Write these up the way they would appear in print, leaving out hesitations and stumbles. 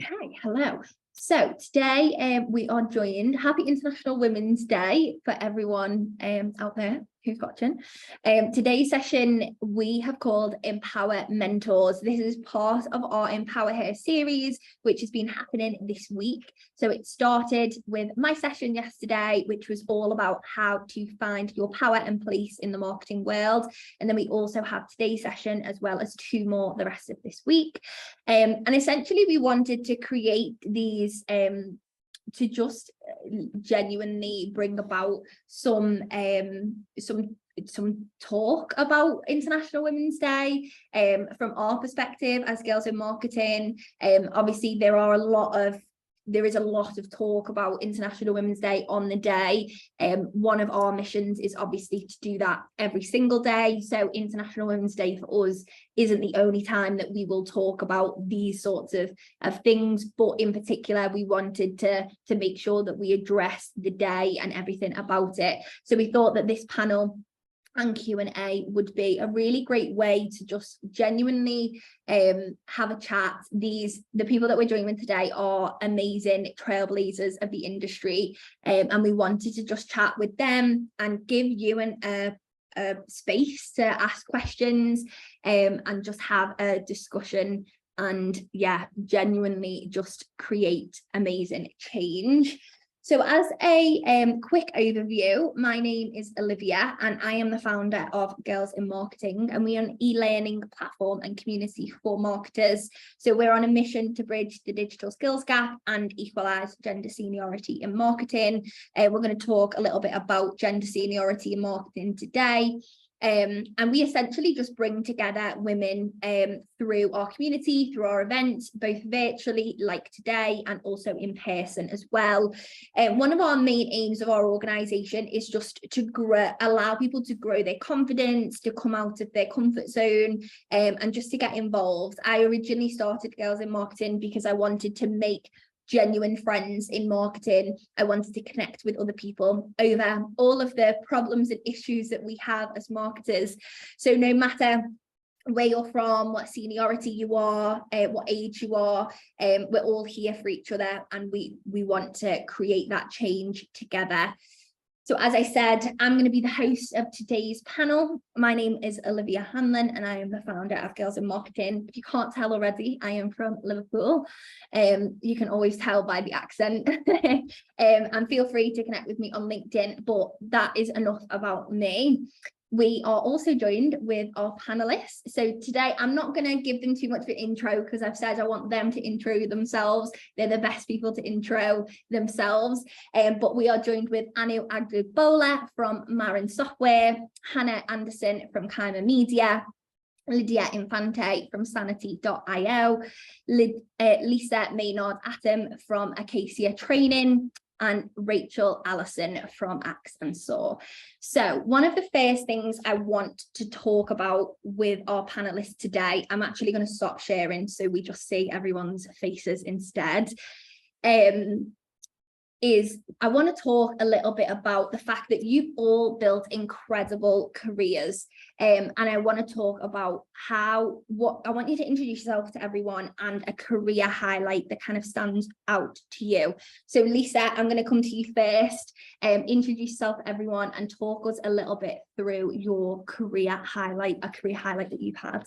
Okay, hello. So today we are joined, happy International Women's Day for everyone out there who's watching. Today's session we have called Empower Mentors. This is part of our Empower Her series, which has been happening this week. So it started with my session yesterday, which was all about how to find your power and place in the marketing world. And then we also have today's session as well as two more the rest of this week. And essentially we wanted to create these to just genuinely bring about some talk about International Women's Day from our perspective as girls in marketing. Obviously there is a lot of talk about International Women's Day on the day. One of our missions is obviously to do that every single day. So International Women's Day for us isn't the only time that we will talk about these sorts of things, but in particular, we wanted to make sure that we address the day and everything about it. So we thought that this panel and Q&A would be a really great way to just genuinely have a chat. The people that we're joining with today are amazing trailblazers of the industry, and we wanted to just chat with them and give you a space to ask questions and just have a discussion and genuinely just create amazing change. So as a quick overview, my name is Olivia and I am the founder of Girls in Marketing, and we are an e-learning platform and community for marketers. So we're on a mission to bridge the digital skills gap and equalise gender seniority in marketing. We're going to talk a little bit about gender seniority in marketing today. And we essentially just bring together women through our community, through our events, both virtually like today and also in person as well. One of our main aims of our organisation is just to allow people to grow their confidence, to come out of their comfort zone and just to get involved. I originally started Girls in Marketing because I wanted to make genuine friends in marketing. I wanted to connect with other people over all of the problems and issues that we have as marketers. So no matter where you're from, what seniority you are, what age you are, we're all here for each other, and we want to create that change together. So as I said, I'm going to be the host of today's panel. My name is Olivia Hanlon and I am the founder of Girls in Marketing. If you can't tell already, I am from Liverpool. You can always tell by the accent. And feel free to connect with me on LinkedIn, but that is enough about me. We are also joined with our panelists. So today I'm not going to give them too much of an intro because I've said I want them to intro themselves. They're the best people to intro themselves. But we are joined with Anu Aglubola from Marin Software, Hannah Anderson from Kaima Media, Lydia Infante from Sanity.io, Lisa Maynard Atom from Acacia Training, and Rachel Allison from Axe and Saw. So one of the first things I want to talk about with our panelists today, I'm actually going to stop sharing so we just see everyone's faces instead, is I want to talk a little bit about the fact that you've all built incredible careers. And I want to talk about I want you to introduce yourself to everyone and a career highlight that kind of stands out to you. So Lisa, I'm going to come to you first. Introduce yourself to everyone and talk us a little bit through your career highlight that you've had.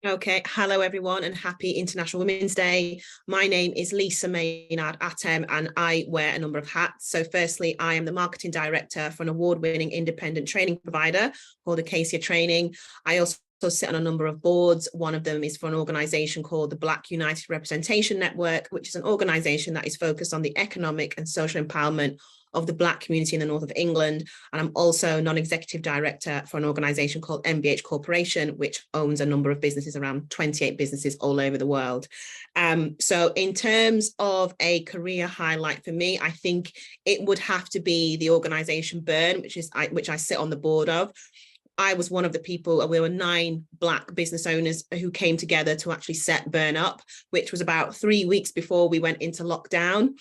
Okay, hello everyone and happy International Women's Day. My name is Lisa Maynard Atom and I wear a number of hats. So firstly, I am the marketing director for an award-winning independent training provider called Acacia Training. I also sit on a number of boards. One of them is for an organisation called the Black United Representation Network, which is an organisation that is focused on the economic and social empowerment of the Black community in the north of England. And I'm also non-executive director for an organisation called MBH Corporation, which owns a number of businesses, around 28 businesses all over the world. So in terms of a career highlight for me, I think it would have to be the organisation Burn, which I sit on the board of. I was one of the people, we were 9 Black business owners who came together to actually set Burn up, which was about 3 weeks before we went into lockdown,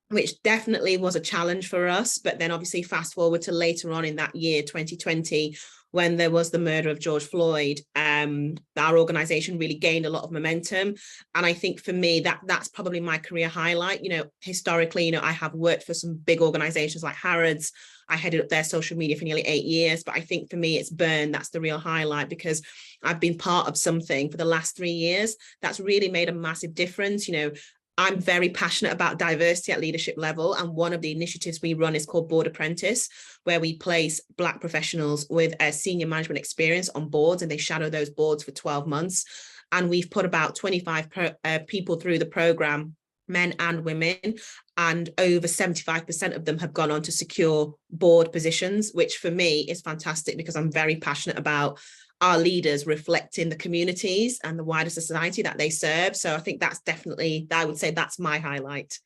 which definitely was a challenge for us. But then obviously fast forward to later on in that year, 2020, when there was the murder of George Floyd, our organization really gained a lot of momentum. And I think for me, that's probably my career highlight. Historically, I have worked for some big organizations like Harrods. I headed up their social media for nearly 8 years. But I think for me, it's Burn. That's the real highlight, because I've been part of something for the last 3 years that's really made a massive difference. I'm very passionate about diversity at leadership level. And one of the initiatives we run is called Board Apprentice, where we place Black professionals with a senior management experience on boards, and they shadow those boards for 12 months. And we've put about 25 people through the program, men and women, and over 75% of them have gone on to secure board positions, which for me is fantastic, because I'm very passionate about our leaders reflecting the communities and the wider society that they serve. So I think that's definitely, I would say that's my highlight.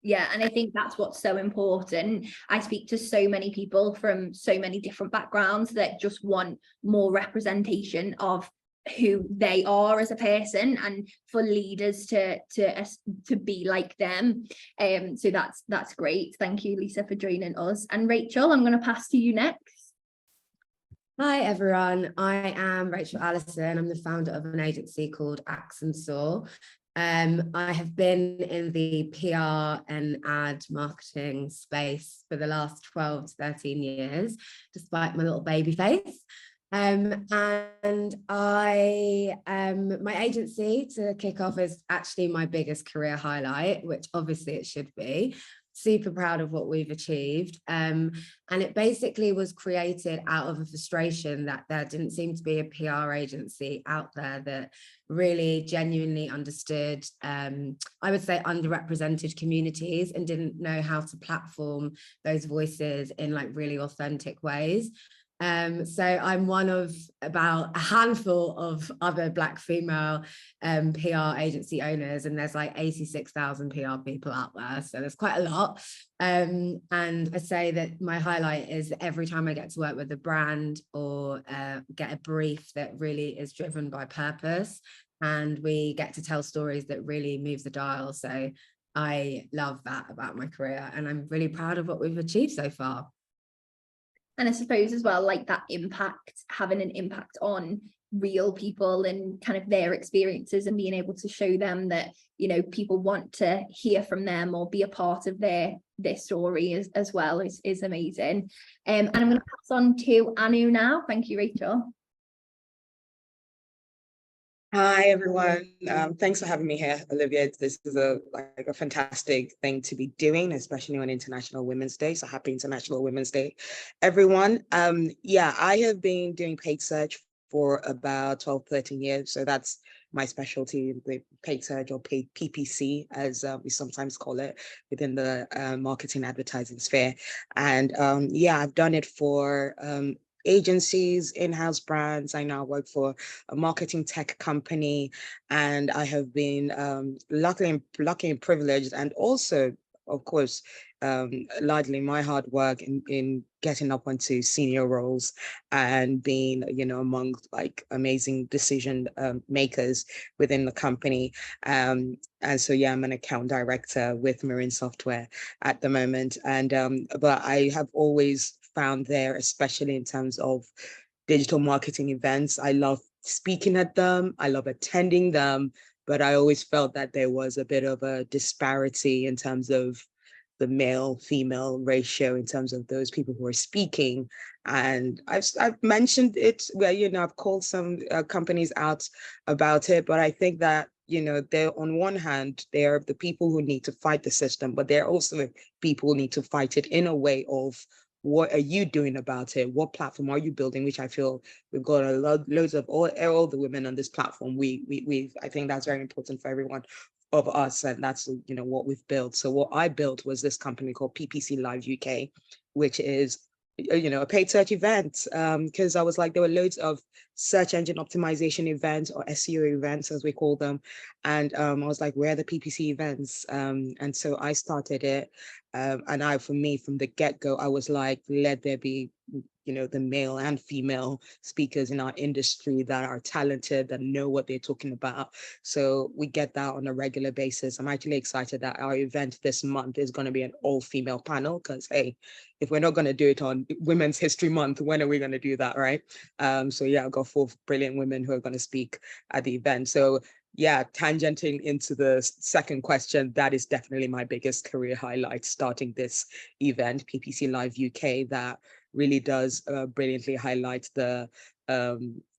Yeah, and I think that's what's so important. I speak to so many people from so many different backgrounds that just want more representation of who they are as a person, and for leaders to be like them. So that's great. Thank you, Lisa, for joining us. And Rachel, I'm going to pass to you next. Hi everyone, I am Rachel Allison. I'm the founder of an agency called Axe and Saw. I have been in the PR and ad marketing space for the last 12 to 13 years, despite my little baby face. And my agency, to kick off, is actually my biggest career highlight, which obviously it should be. Super proud of what we've achieved. And it basically was created out of a frustration that there didn't seem to be a PR agency out there that really genuinely understood, I would say, underrepresented communities, and didn't know how to platform those voices in like really authentic ways. So I'm one of about a handful of other Black female PR agency owners, and there's like 86,000 PR people out there, so there's quite a lot. And I say that my highlight is every time I get to work with a brand or get a brief that really is driven by purpose, and we get to tell stories that really move the dial. So I love that about my career, and I'm really proud of what we've achieved so far. And I suppose as well, like that impact, having an impact on real people and kind of their experiences, and being able to show them that, people want to hear from them or be a part of their story as well is amazing. And I'm going to pass on to Anu now. Thank you, Rachel. Hi, everyone. Thanks for having me here, Olivia. This is a fantastic thing to be doing, especially on International Women's Day. So happy International Women's Day, everyone. I have been doing paid search for about 12, 13 years. So that's my specialty, the paid search, or paid PPC, as we sometimes call it within the marketing advertising sphere. And I've done it for agencies, in-house brands. I now work for a marketing tech company, and I have been lucky and privileged, and also, of course, largely my hard work in getting up onto senior roles and being, among like amazing decision makers within the company. And so, I'm an account director with Marine Software at the moment. And but I have always found there, especially in terms of digital marketing events, I love speaking at them, I love attending them, but I always felt that there was a bit of a disparity in terms of the male-female ratio in terms of those people who are speaking. And I've mentioned it where, I've called some companies out about it, but I think that, they're, on one hand, they're the people who need to fight the system, but they're also people who need to fight it in a way of, what are you doing about it? What platform are you building? Which I feel we've got loads of all the women on this platform. I think that's very important for everyone of us, and that's what we've built. So what I built was this company called PPC Live UK, which is a paid search event, because I was like, there were loads of search engine optimization events, or SEO events as we call them, and I was like, where are the PPC events? And so I started it, and from the get-go, I was like, let there be the male and female speakers in our industry that are talented, that know what they're talking about. So we get that on a regular basis. I'm actually excited that our event this month is going to be an all-female panel, because hey, if we're not going to do it on Women's History Month, when are we going to do that, right? So yeah, I've got 4 brilliant women who are going to speak at the event. So yeah, tangenting into the second question, that is definitely my biggest career highlight, starting this event, PPC Live UK, that really does brilliantly highlight the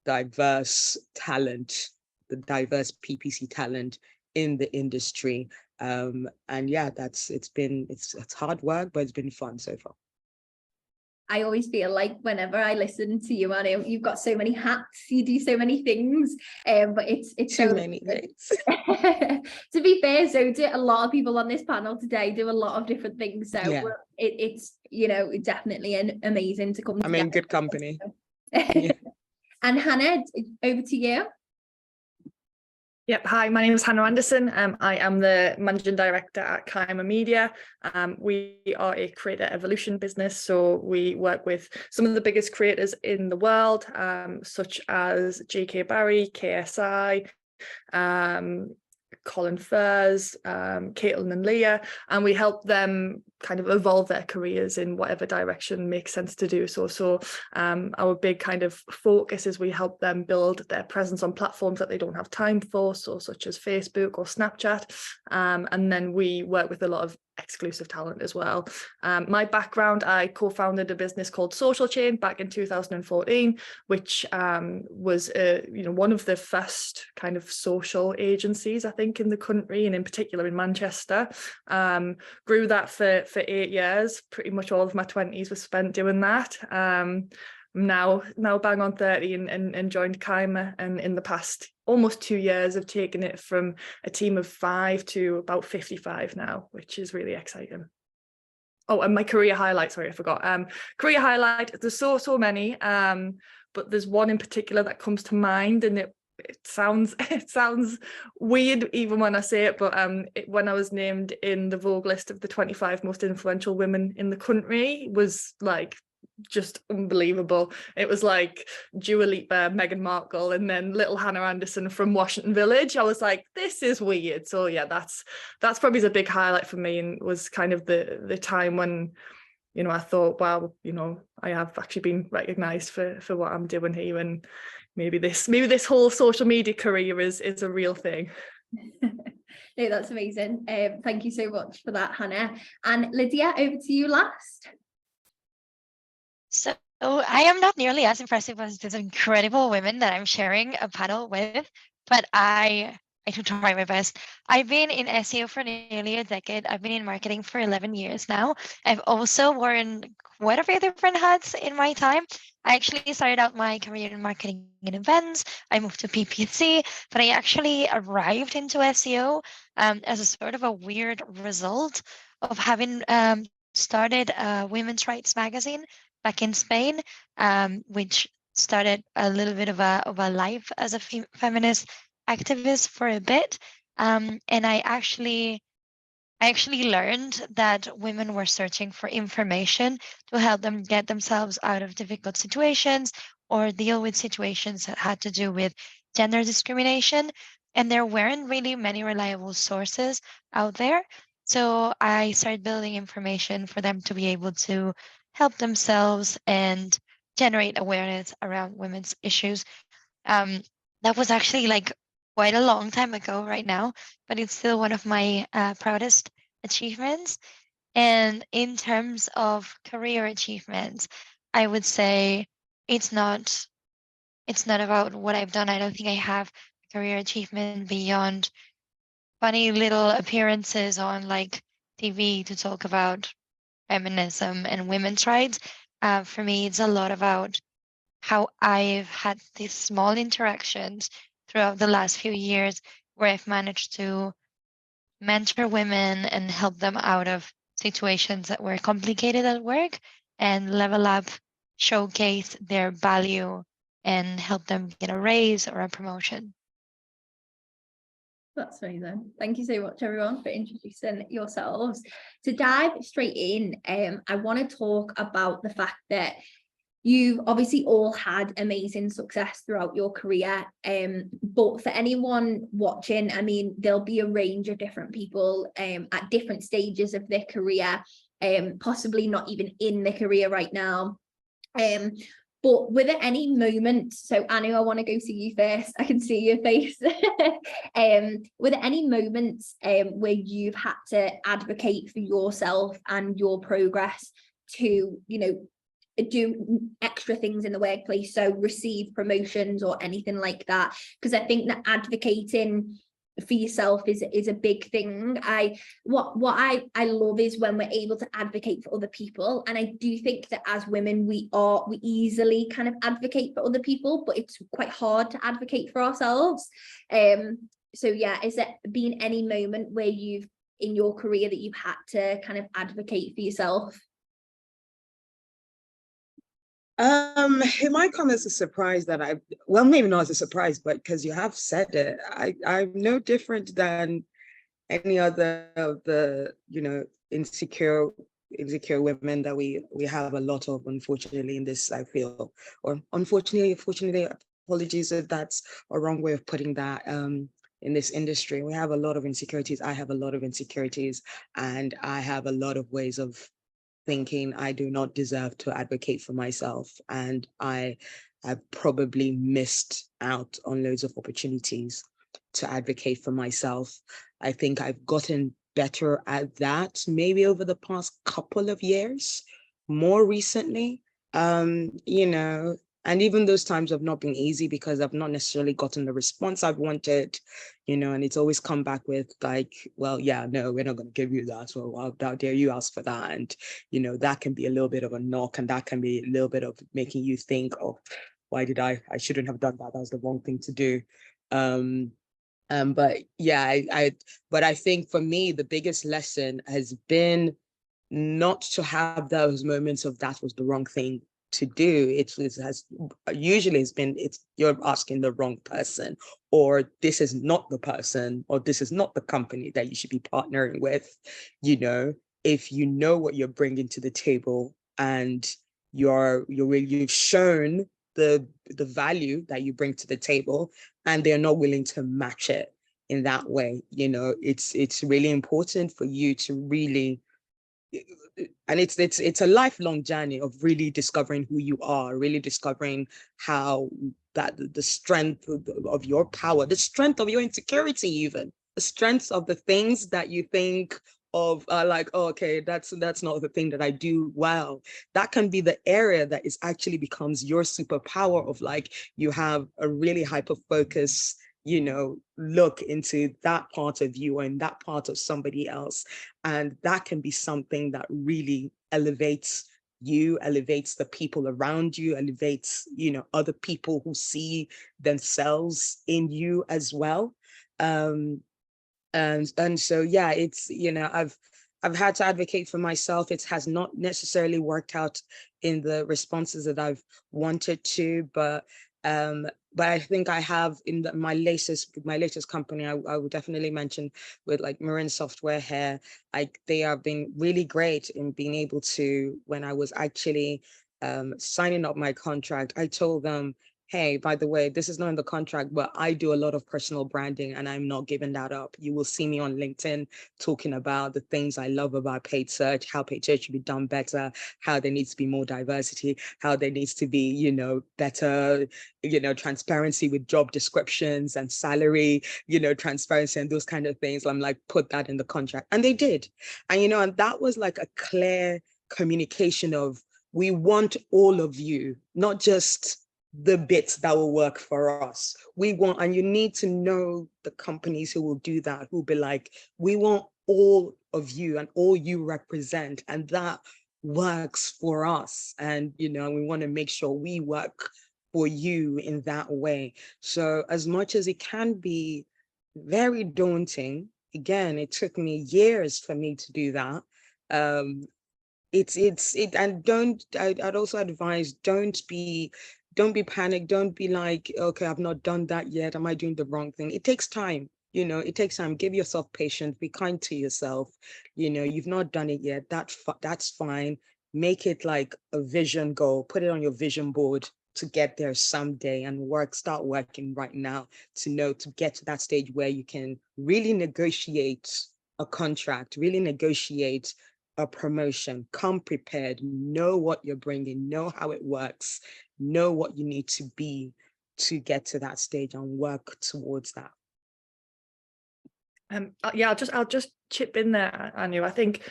diverse talent, the diverse PPC talent in the industry. And yeah, it's hard work, but it's been fun so far. I always feel like whenever I listen to you, Anna, you've got so many hats, you do so many things, but it's Too so many things. To be fair, so do a lot of people on this panel today do a lot of different things. So Yeah. it's definitely amazing to come I'm in good company. Yeah. And Hannah, over to you. Yep. Hi, my name is Hannah Anderson. I am the Managing Director at Kaima Media. We are a creator evolution business, so we work with some of the biggest creators in the world, such as J.K. Barry, KSI, Colin Furze, Caitlin and Leah, and we help them kind of evolve their careers in whatever direction makes sense to do so. So our big kind of focus is we help them build their presence on platforms that they don't have time for, so such as Facebook or Snapchat, and then we work with a lot of exclusive talent as well. My background, I co-founded a business called Social Chain back in 2014, which was one of the first kind of social agencies, I think, in the country, and in particular in Manchester. Grew that for 8 years. Pretty much all of my 20s was spent doing that. Now bang on 30 and joined Kaima, and in the past almost 2 years have taken it from a team of 5 to about 55 now, which is really exciting. Oh, and my career highlight, sorry, I forgot. Career highlight, there's so many, but there's one in particular that comes to mind, and it sounds weird even when I say it, but when I was named in the Vogue list of the 25 most influential women in the country, was like just unbelievable. It was like Dua Lipa, Meghan Markle, and then little Hannah Anderson from Washington Village. I was like, this is weird. So yeah, that's probably the big highlight for me, and was kind of the time when I thought, wow, I have actually been recognized for what I'm doing here, and maybe this whole social media career is a real thing. No, that's amazing. Thank you so much for that, Hannah. And Lydia, over to you last. So I am not nearly as impressive as these incredible women that I'm sharing a panel with, but I do try my best. I've been in SEO for nearly a decade. I've been in marketing for 11 years now. I've also worn quite a few different hats in my time. I actually started out my career in marketing and events. I moved to PPC, but I actually arrived into SEO as a sort of a weird result of having started a women's rights magazine back in Spain, which started a little bit of a life as a feminist activist for a bit. And I actually learned that women were searching for information to help them get themselves out of difficult situations or deal with situations that had to do with gender discrimination. And there weren't really many reliable sources out there. So I started building information for them to be able to help themselves and generate awareness around women's issues. That was actually like quite a long time ago right now, but it's still one of my proudest achievements. And in terms of career achievements, I would say it's not about what I've done. I don't think I have a career achievement beyond funny little appearances on like TV to talk about feminism and women's rights. For me, it's a lot about how I've had these small interactions throughout the last few years where I've managed to mentor women and help them out of situations that were complicated at work and level up, showcase their value, and help them get a raise or a promotion. That's amazing. Thank you so much, everyone, for introducing yourselves. To dive straight in, I want to talk about the fact that You've obviously all had amazing success throughout your career, but for anyone watching, I mean, there'll be a range of different people at different stages of their career, possibly not even in their career right now. But were there any moments, so Anu, I want to go to you first, I can see your face. Were there any moments where you've had to advocate for yourself and your progress to, you know, do extra things in the workplace, so receive promotions or anything like that? Because I think that advocating for yourself is a big thing. What I love is when we're able to advocate for other people, and I do think that as women we easily kind of advocate for other people, but it's quite hard to advocate for ourselves. So yeah, is there been any moment where you've in your career that you've had to kind of advocate for yourself? It might come as a surprise that well, maybe not as a surprise, but because you have said it, I'm no different than any other of the, you know, insecure women that we have a lot of, unfortunately, in this, I feel, or unfortunately, apologies if that's a wrong way of putting that. In this industry, we have a lot of insecurities. I have a lot of insecurities, and I have a lot of ways of thinking I do not deserve to advocate for myself. And I have probably missed out on loads of opportunities to advocate for myself. I think I've gotten better at that maybe over the past couple of years, more recently, you know, and even those times have not been easy because I've not necessarily gotten the response I've wanted, you know, and it's always come back with like, well, yeah, no, we're not going to give you that. So how dare you ask for that? And, you know, that can be a little bit of a knock, and that can be a little bit of making you think, oh, why did I shouldn't have done that. That was the wrong thing to do. But yeah, but I think for me, the biggest lesson has been not to have those moments of that was the wrong thing to do. It's you're asking the wrong person, or this is not the person, or this is not the company that you should be partnering with. You know, if you know what you're bringing to the table and you've shown the value that you bring to the table, and they're not willing to match it in that way, you know, it's really important for you to really, and it's a lifelong journey of really discovering who you are, really discovering how that the strength of your power, the strength of your insecurity, even the strengths of the things that you think of like, oh, okay, that's not the thing that I do well. That can be the area that is actually becomes your superpower of like, you have a really hyper focus, you know, look into that part of you and that part of somebody else. And that can be something that really elevates you, elevates the people around you, elevates, you know, other people who see themselves in you as well. And so, yeah, it's, you know, I've had to advocate for myself. It has not necessarily worked out in the responses that I've wanted to, but I think I have in my latest company, I would definitely mention with like Marin Software here, like they have been really great in being able to, when I was actually signing up my contract, I told them, hey, by the way, this is not in the contract, but I do a lot of personal branding and I'm not giving that up. You will see me on LinkedIn talking about the things I love about paid search, how paid search should be done better, how there needs to be more diversity, how there needs to be, you know, better, you know, transparency with job descriptions and salary, you know, transparency and those kind of things. I'm like, put that in the contract. And they did. And, you know, and that was like a clear communication of, we want all of you, not just the bits that will work for us. We want, and you need to know the companies who will do that, who'll be like, we want all of you and all you represent, and that works for us. And, you know, we want to make sure we work for you in that way. So as much as it can be very daunting, again, it took me years for me to do that. And I'd also advise, don't be panicked. Don't be like, okay, I've not done that yet. Am I doing the wrong thing? It takes time. You know, it takes time. Give yourself patience. Be kind to yourself. You know, you've not done it yet. That's fine. make it like a vision goal, put it on your vision board to get there someday, and start working right now to get to that stage where you can really negotiate a contract, really negotiate a promotion, come prepared, know what you're bringing, know how it works, know what you need to be to get to that stage and work towards that. Yeah, I'll just chip in there, Anu. I think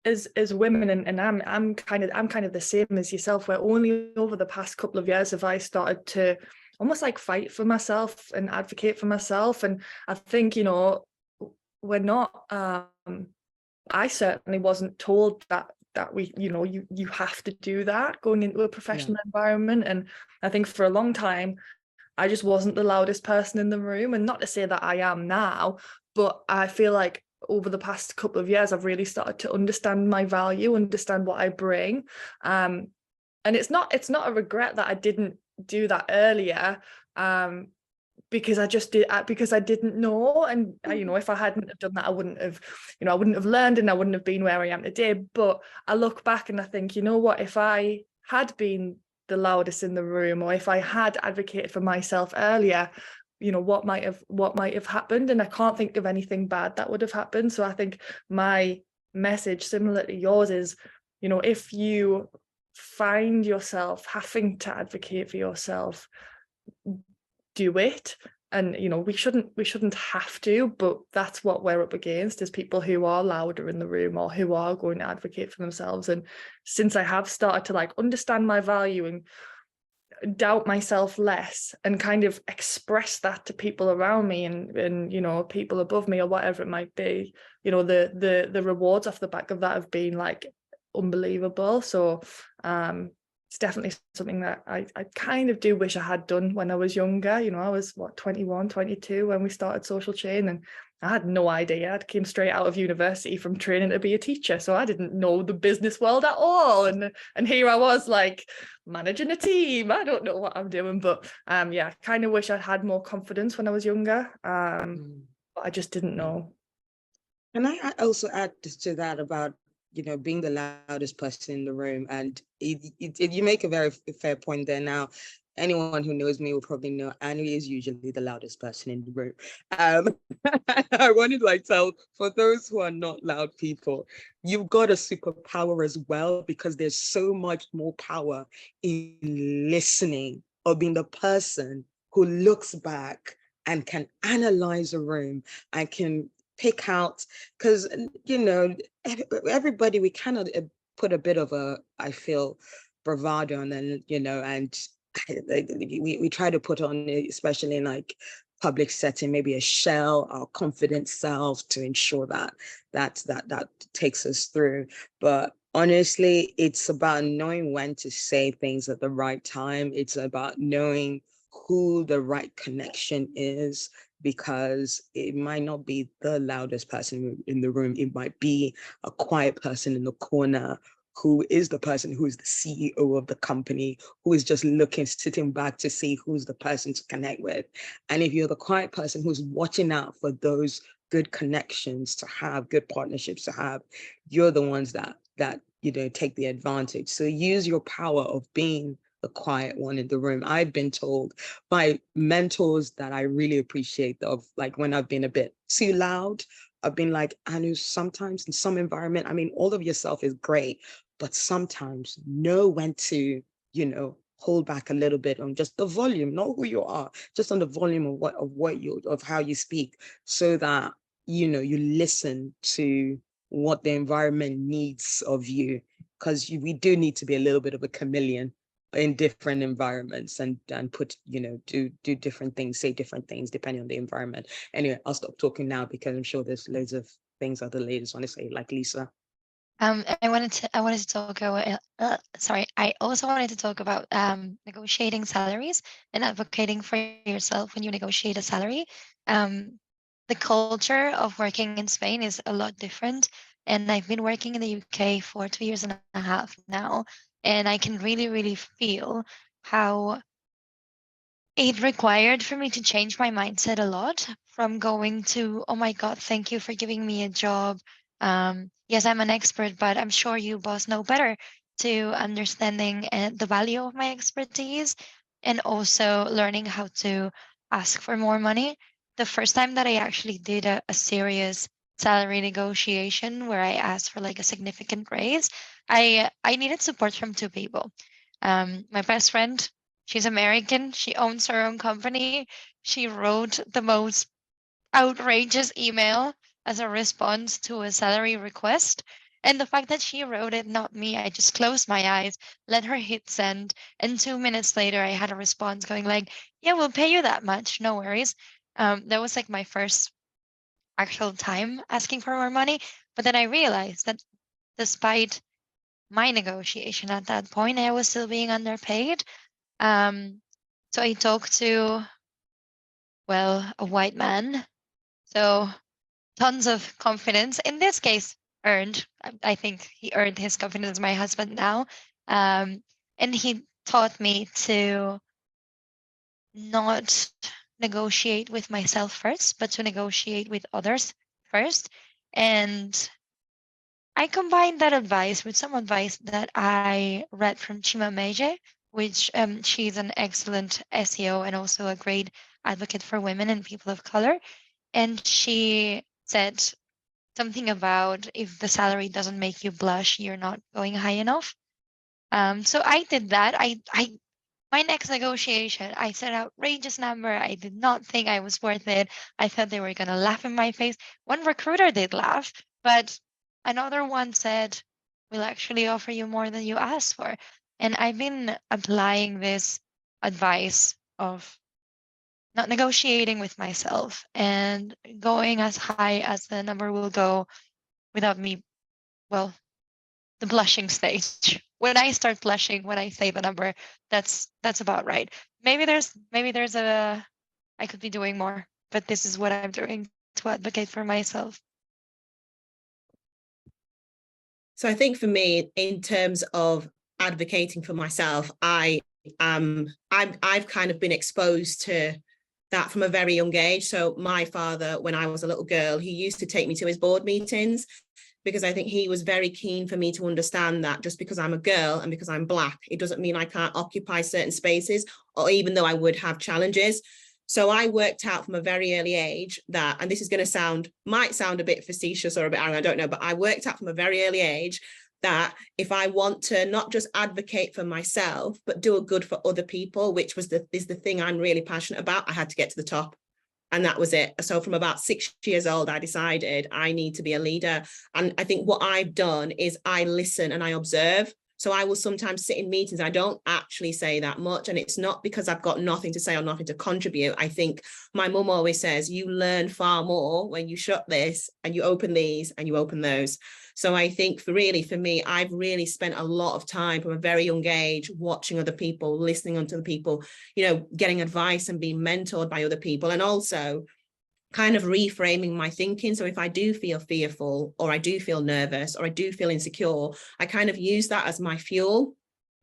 as women, and I'm kind of the same as yourself, where only over the past couple of years have I started to almost like fight for myself and advocate for myself. And I think, you know, we're not I certainly wasn't told that we, you know, you have to do that going into a professional environment. And I think for a long time I just wasn't the loudest person in the room, and not to say that I am now, but I feel like over the past couple of years I've really started to understand my value, understand what I bring, and it's not a regret that I didn't do that earlier, because I didn't know. And you know, if I hadn't have done that, I wouldn't have learned, and I wouldn't have been where I am today. But I look back and I think, you know what, if I had been the loudest in the room, or if I had advocated for myself earlier, you know, what might have happened. And I can't think of anything bad that would have happened. So I think my message, similar to yours, is, you know, if you find yourself having to advocate for yourself, do it. And you know, we shouldn't have to, but that's what we're up against, is people who are louder in the room, or who are going to advocate for themselves. And since I have started to like understand my value and doubt myself less, and kind of express that to people around me, and you know, people above me, or whatever it might be, you know, the rewards off the back of that have been like unbelievable. So it's definitely something that I kind of do wish I had done when I was younger. You know, I was 21, 22 when we started Social Chain, and I had no idea. I came straight out of university from training to be a teacher, so I didn't know the business world at all. And here I was, like, managing a team. I don't know what I'm doing, but yeah, I kind of wish I had more confidence when I was younger, but I just didn't know. And I also add to that about, you know, being the loudest person in the room. And you make a very fair point there. Now, anyone who knows me will probably know Anu is usually the loudest person in the room. I wanted to like tell, for those who are not loud people, you've got a superpower as well, because there's so much more power in listening, or being the person who looks back and can analyze a room and can pick out, because, you know, everybody, we cannot put a bit of a, I feel, bravado on, and you know, and we try to put on, especially in like public setting, maybe a shell, our confident self, to ensure that takes us through. But honestly, it's about knowing when to say things at the right time. It's about knowing who the right connection is, because it might not be the loudest person in the room. It might be a quiet person in the corner, who is the person who is the CEO of the company, who is just sitting back to see who's the person to connect with. And if you're the quiet person who's watching out for those good connections to have, good partnerships to have, you're the ones that you know, take the advantage. So use your power of being the quiet one in the room. I've been told by mentors that I really appreciate, of like, when I've been a bit too loud, I've been like, Anu, sometimes in some environment, I mean, all of yourself is great, but sometimes know when to, you know, hold back a little bit on just the volume, not who you are, just on the volume of how you speak, so that, you know, you listen to what the environment needs of you, because we do need to be a little bit of a chameleon in different environments, and put, you know, do different things, say different things depending on the environment. Anyway, I'll stop talking now, because I'm sure there's loads of things other ladies want to say, like Lisa. I wanted to talk about, I also wanted to talk about negotiating salaries and advocating for yourself when you negotiate a salary. The culture of working in Spain is a lot different, and I've been working in the UK for 2 years and a half now, and I can really, really feel how it required for me to change my mindset a lot, from going to, oh my God, thank you for giving me a job, Yes, I'm an expert, but I'm sure you both know better to understanding the value of my expertise and also learning how to ask for more money. The first time that I actually did a serious salary negotiation where I asked for like a significant raise, I needed support from two people. My best friend, she's American, she owns her own company. She wrote the most outrageous email as a response to a salary request. And the fact that she wrote it, not me, I just closed my eyes, let her hit send. And 2 minutes later, I had a response going like, yeah, we'll pay you that much. No worries. That was like my first actual time asking for more money. But then I realized that despite my negotiation at that point, I was still being underpaid. So I talked to, well, a white man. So tons of confidence. In this case, earned. I think he earned his confidence, my husband now. And he taught me to not negotiate with myself first, but to negotiate with others first. And I combined that advice with some advice that I read from Chima Meije, which she's an excellent SEO and also a great advocate for women and people of color. And she said something about if the salary doesn't make you blush, you're not going high enough. So I did that. My next negotiation, I said an outrageous number. I did not think I was worth it. I thought they were gonna laugh in my face. One recruiter did laugh, but another one said, "We'll actually offer you more than you asked for." And I've been applying this advice of not negotiating with myself and going as high as the number will go without me, well, the blushing stage. When I start blushing when I say the number, that's about right. Maybe there's a I could be doing more, but this is what I'm doing to advocate for myself. So I think for me, in terms of advocating for myself, I've kind of been exposed to that from a very young age. So my father, when I was a little girl, he used to take me to his board meetings because I think he was very keen for me to understand that just because I'm a girl and because I'm Black, it doesn't mean I can't occupy certain spaces, or even though I would have challenges. So I worked out from a very early age that, and this is going to might sound a bit facetious or a bit, I don't know, but I worked out from a very early age that if I want to not just advocate for myself, but do a good for other people, which is the thing I'm really passionate about, I had to get to the top. And that was it. So from about 6 years old, I decided I need to be a leader. And I think what I've done is I listen and I observe. So I will sometimes sit in meetings. I don't actually say that much. And it's not because I've got nothing to say or nothing to contribute. I think my mum always says, you learn far more when you shut this and you open these and you open those. So I think for me, I've really spent a lot of time from a very young age watching other people, listening to other people, getting advice and being mentored by other people, and also kind of reframing my thinking. So if I do feel fearful, or I do feel nervous, or I do feel insecure, I kind of use that as my fuel.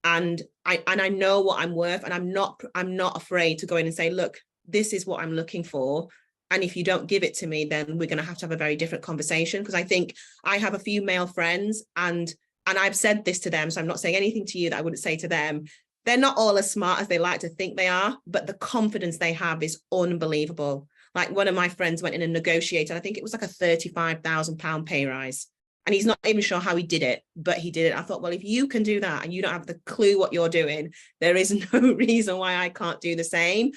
And I know what I'm worth, and I'm not afraid to go in and say, look, this is what I'm looking for. And if you don't give it to me, then we're going to have a very different conversation. Because I think I have a few male friends, and I've said this to them, so I'm not saying anything to you that I wouldn't say to them. They're not all as smart as they like to think they are, but the confidence they have is unbelievable. Like one of my friends went in and negotiated, I think it was like a £35,000 pay rise. And he's not even sure how he did it, but he did it. I thought, well, if you can do that and you don't have the clue what you're doing, there is no reason why I can't do the same.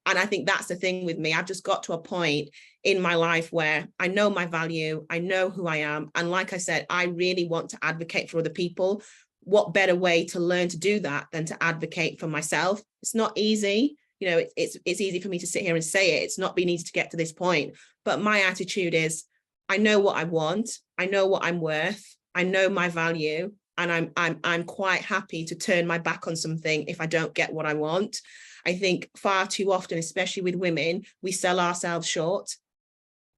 And I think that's the thing with me. I've just got to a point in my life where I know my value, I know who I am. And like I said, I really want to advocate for other people. What better way to learn to do that than to advocate for myself? It's not easy. It's easy for me to sit here and say it. It's not been easy to get to this point. But my attitude is, I know what I want. I know what I'm worth. I know my value. And I'm quite happy to turn my back on something if I don't get what I want. I think far too often, especially with women, we sell ourselves short,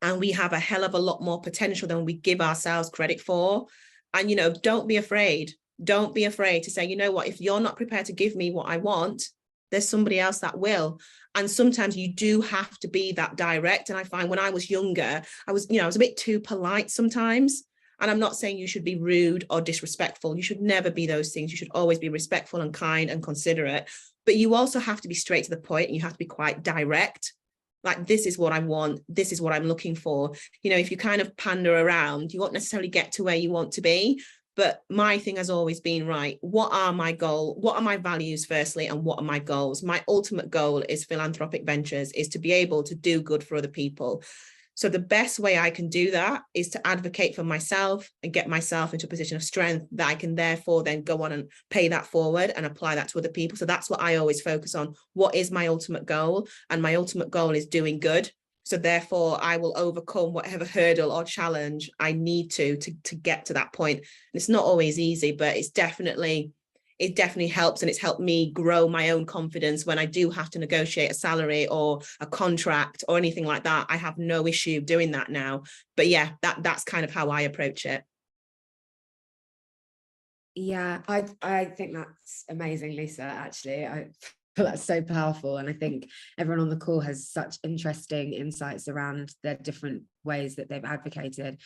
and we have a hell of a lot more potential than we give ourselves credit for. And, don't be afraid. Don't be afraid to say, you know what, if you're not prepared to give me what I want, there's somebody else that will. And sometimes you do have to be that direct. And I find when I was younger, I was a bit too polite sometimes. And I'm not saying you should be rude or disrespectful. You should never be those things. You should always be respectful and kind and considerate. But you also have to be straight to the point, and you have to be quite direct. Like, this is what I want. This is what I'm looking for. You know, if you kind of pander around, you won't necessarily get to where you want to be. But my thing has always been, right, what are my goals? What are my values, firstly, and what are my goals? My ultimate goal is philanthropic ventures, is to be able to do good for other people. So the best way I can do that is to advocate for myself and get myself into a position of strength that I can therefore then go on and pay that forward and apply that to other people. So that's what I always focus on. What is my ultimate goal? And my ultimate goal is doing good. So therefore, I will overcome whatever hurdle or challenge I need to get to that point. And it's not always easy, but it definitely helps, and it's helped me grow my own confidence when I do have to negotiate a salary or a contract or anything like that. I have no issue doing that now. But yeah, that's kind of how I approach it. Yeah, I think that's amazing, Lisa, actually. I feel that's so powerful. And I think everyone on the call has such interesting insights around their different ways that they've advocated.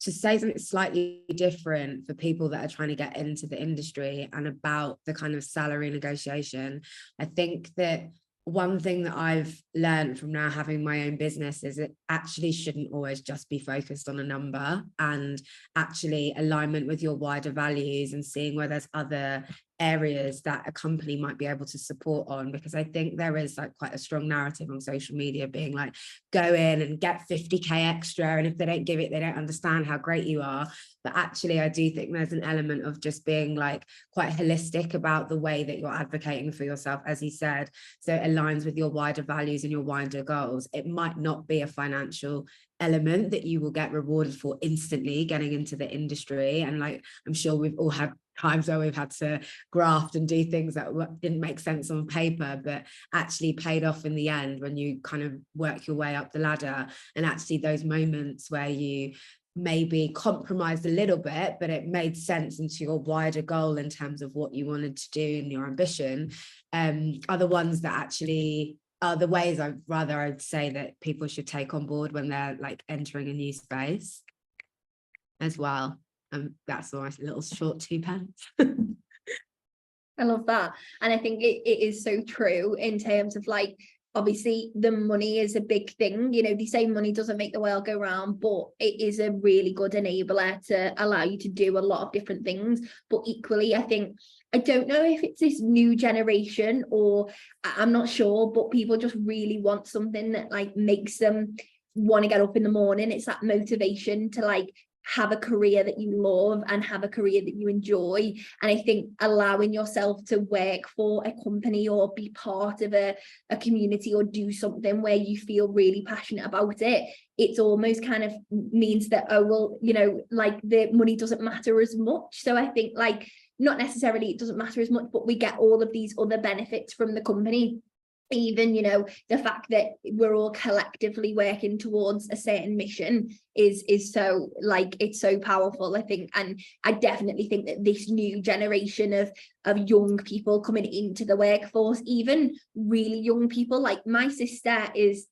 To say something slightly different for people that are trying to get into the industry and about the kind of salary negotiation, I think that one thing that I've learned from now having my own business is it actually shouldn't always just be focused on a number, and actually alignment with your wider values and seeing where there's other areas that a company might be able to support on. Because I think there is like quite a strong narrative on social media being like, go in and get 50k extra, and if they don't give it, they don't understand how great you are. But actually I do think there's an element of just being like quite holistic about the way that you're advocating for yourself, as you said, so it aligns with your wider values and your wider goals. It might not be a financial element that you will get rewarded for instantly getting into the industry, and like I'm sure we've all had times where we've had to graft and do things that didn't make sense on paper but actually paid off in the end when you kind of work your way up the ladder. And actually those moments where you maybe compromised a little bit but it made sense into your wider goal in terms of what you wanted to do and your ambition, are the ones that actually are the ways I'd say that people should take on board when they're like entering a new space as well. That's a nice little short 2 pence. I love that. And I think it is so true in terms of like, obviously the money is a big thing. You know, they say money doesn't make the world go round, but it is a really good enabler to allow you to do a lot of different things. But equally, I think, I don't know if it's this new generation or I'm not sure, but people just really want something that like makes them want to get up in the morning. It's that motivation to like have a career that you love and have a career that you enjoy. And I think allowing yourself to work for a company or be part of a community or do something where you feel really passionate about it, it's almost kind of means that, oh, well, you know, like the money doesn't matter as much. So I think like, not necessarily it doesn't matter as much, but we get all of these other benefits from the company. Even, you know, the fact that we're all collectively working towards a certain mission is so like, it's so powerful, I think. And I definitely think that this new generation of young people coming into the workforce, even really young people, like my sister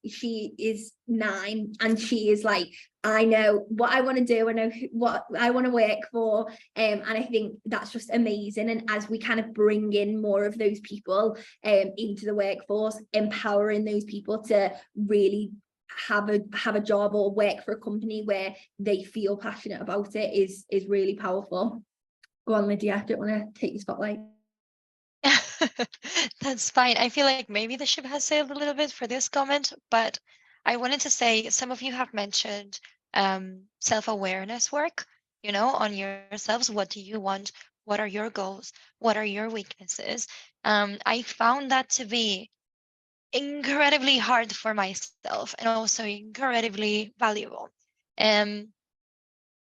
she is 9 and she is like, I know what I want to do, I know what I want to work for, and I think that's just amazing. And as we kind of bring in more of those people into the workforce, empowering those people to really have a job or work for a company where they feel passionate about it is really powerful. Go on, Lydia, I don't want to take the spotlight. That's fine. I feel like maybe the ship has sailed a little bit for this comment, but I wanted to say some of you have mentioned self-awareness work, you know, on yourselves. What do you want? What are your goals? What are your weaknesses? I found that to be incredibly hard for myself and also incredibly valuable. I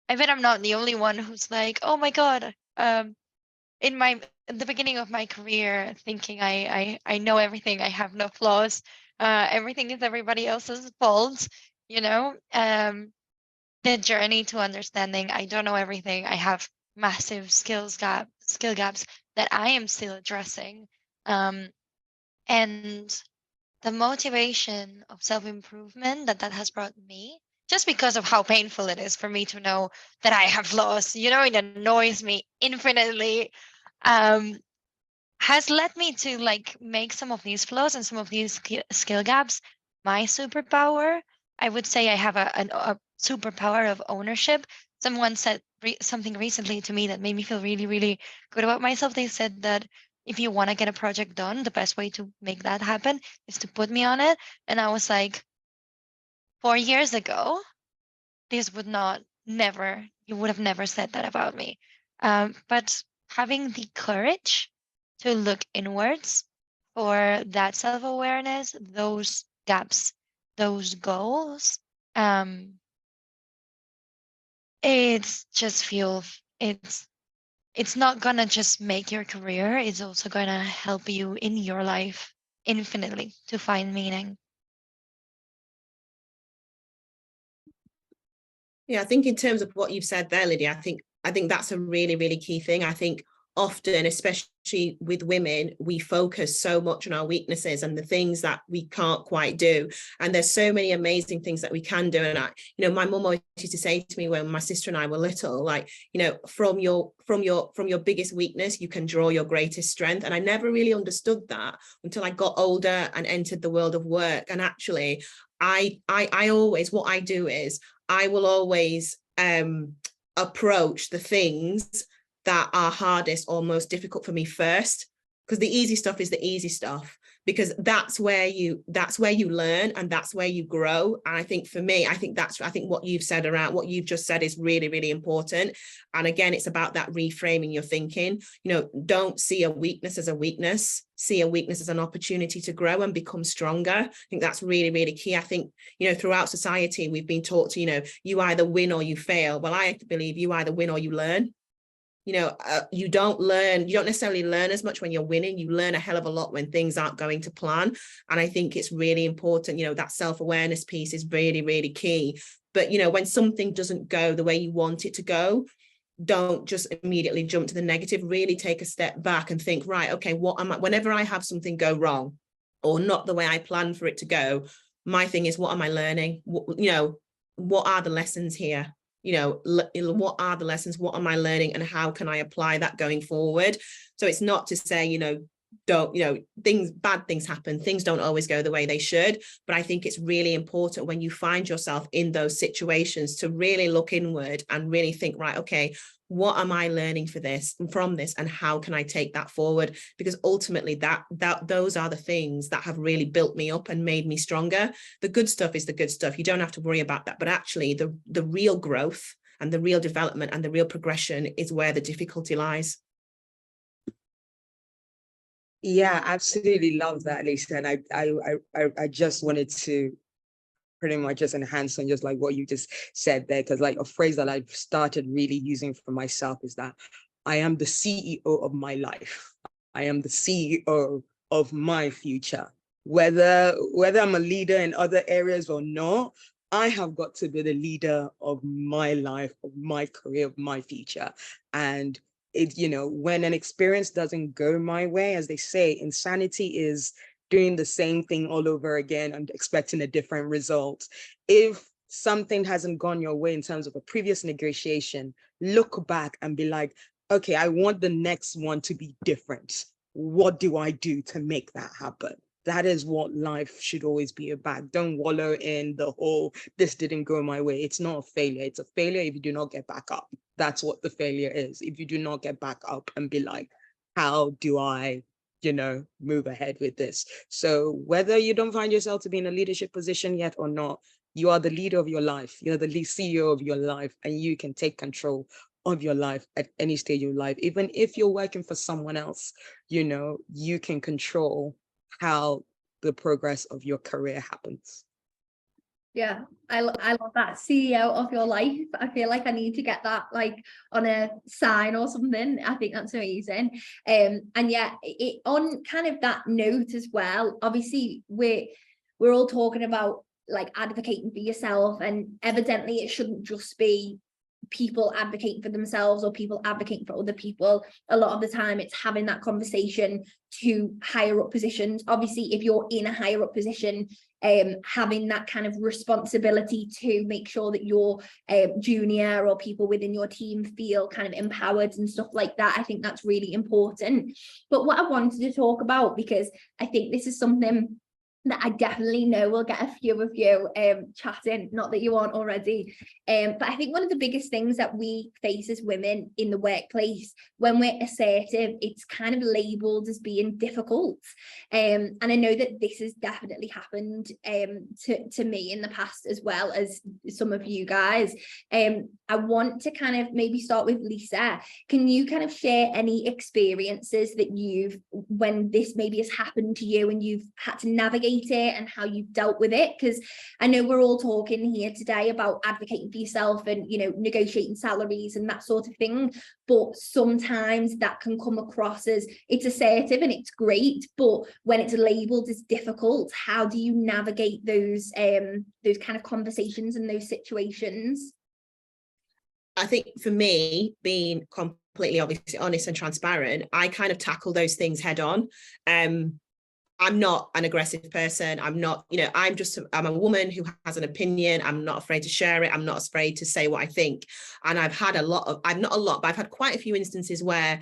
bet I'm not the only one who's like, oh my God, in the beginning of my career, thinking I know everything, I have no flaws, everything is everybody else's fault, you know. The journey to understanding I don't know everything, I have massive skill gaps that I am still addressing, and the motivation of self-improvement that has brought me just because of how painful it is for me to know that I have flaws, you know, it annoys me infinitely, has led me to like make some of these flaws and some of these skill gaps my superpower. I would say I have a superpower of ownership. Someone said something recently to me that made me feel really, really good about myself. They said that if you want to get a project done, the best way to make that happen is to put me on it. And I was like, 4 years ago, this would not never, you would have never said that about me. But having the courage to look inwards for that self-awareness, those gaps, those goals, it's just feel it's not gonna just make your career, it's also gonna help you in your life infinitely to find meaning. Yeah, I think in terms of what you've said there, Lydia, I think that's a really, really key thing. I think often, especially with women, we focus so much on our weaknesses and the things that we can't quite do. And there's so many amazing things that we can do. And my mum always used to say to me when my sister and I were little, like, from your biggest weakness, you can draw your greatest strength. And I never really understood that until I got older and entered the world of work. And actually, I always, what I do is I will always approach the things that are hardest or most difficult for me first, because the easy stuff is the easy stuff, because that's where you learn and that's where you grow. And I think for me, I think what you've said around what you've just said is really, really important. And again, it's about that reframing your thinking. Don't see a weakness as a weakness, see a weakness as an opportunity to grow and become stronger. I think that's really, really key. I think, throughout society, we've been taught to, you either win or you fail. Well, I believe you either win or you learn. You don't necessarily learn as much when you're winning. You learn a hell of a lot when things aren't going to plan. And I think it's really important, that self-awareness piece is really, really key. But, when something doesn't go the way you want it to go, don't just immediately jump to the negative. Really take a step back and think, right, okay, whenever I have something go wrong or not the way I planned for it to go, my thing is, what am I learning? What are the lessons here? What are the lessons? What am I learning? And how can I apply that going forward? So it's not to say, bad things happen. Things don't always go the way they should. But I think it's really important when you find yourself in those situations to really look inward and really think, right, okay, what am I learning from this, and how can I take that forward? Because ultimately those are the things that have really built me up and made me stronger. The good stuff is the good stuff. You don't have to worry about that. But actually the real growth and the real development and the real progression is where the difficulty lies. Yeah, absolutely love that, Lisa. And I just wanted to pretty much just enhance on just like what you just said there, because like a phrase that I've started really using for myself is that I am the CEO of my life. I am the CEO of my future. Whether I'm a leader in other areas or not, I have got to be the leader of my life, of my career, of my future. And when an experience doesn't go my way, as they say, insanity is doing the same thing all over again and expecting a different result. If something hasn't gone your way in terms of a previous negotiation, look back and be like, okay, I want the next one to be different. What do I do to make that happen? That is what life should always be about. Don't wallow in the whole, this didn't go my way. It's not a failure. It's a failure if you do not get back up. That's what the failure is. If you do not get back up and be like, how do I, move ahead with this? So whether you don't find yourself to be in a leadership position yet or not, you are the leader of your life. You're the CEO of your life, and you can take control of your life at any stage of life. Even if you're working for someone else, you can control how the progress of your career happens. Yeah, I love that, CEO of your life. I feel like I need to get that like on a sign or something. I think that's amazing. And yeah, on kind of that note as well, obviously we're all talking about like advocating for yourself, and evidently it shouldn't just be people advocating for themselves or people advocating for other people. A lot of the time it's having that conversation to higher up positions. Obviously, if you're in a higher up position, having that kind of responsibility to make sure that your junior or people within your team feel kind of empowered and stuff like that. I think that's really important. But what I wanted to talk about, because I think this is something that I definitely know will get a few of you chatting, not that you aren't already. But I think one of the biggest things that we face as women in the workplace, when we're assertive, it's kind of labelled as being difficult. And I know that this has definitely happened to me in the past, as well as some of you guys. I want to kind of maybe start with Lisa. Can you kind of share any experiences that you've, when this maybe has happened to you and you've had to navigate it and how you've dealt with it? Because I know we're all talking here today about advocating for yourself and, you know, negotiating salaries and that sort of thing, but sometimes that can come across as it's assertive and it's great, but when it's labeled as difficult, how do you navigate those kind of conversations and those situations? I think for me, being completely obviously honest and transparent, I kind of tackle those things head on. I'm not an aggressive person. I'm not, you know, I'm a woman who has an opinion. I'm not afraid to share it. I'm not afraid to say what I think. And I've had but I've had quite a few instances where,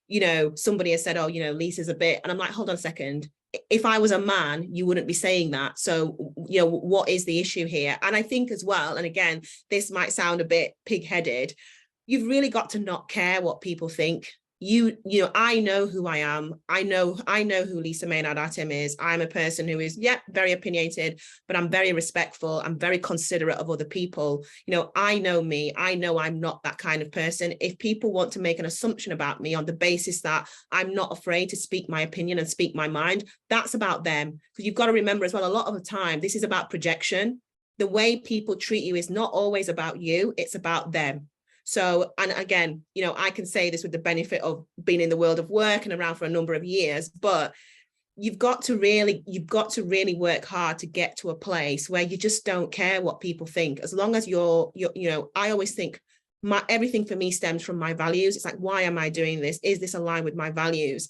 you know, somebody has said, oh, you know, Lisa's a bit, and I'm like, hold on a second. If I was a man, you wouldn't be saying that. So, you know, what is the issue here? And I think as well, and again, this might sound a bit pig-headed, you've really got to not care what people think. You know, I know who I am. I know who Lisa Maynard Atem is. I'm a person who is, very opinionated, but I'm very respectful. I'm very considerate of other people. You know, I know me. I know I'm not that kind of person. If people want to make an assumption about me on the basis that I'm not afraid to speak my opinion and speak my mind, that's about them. Because you've got to remember as well, a lot of the time, this is about projection. The way people treat you is not always about you. It's about them. So, and again, you know, I can say this with the benefit of being in the world of work and around for a number of years, but you've got to really work hard to get to a place where you just don't care what people think. As long as you're you know, I always think everything for me stems from my values. It's like, why am I doing this? Is this aligned with my values?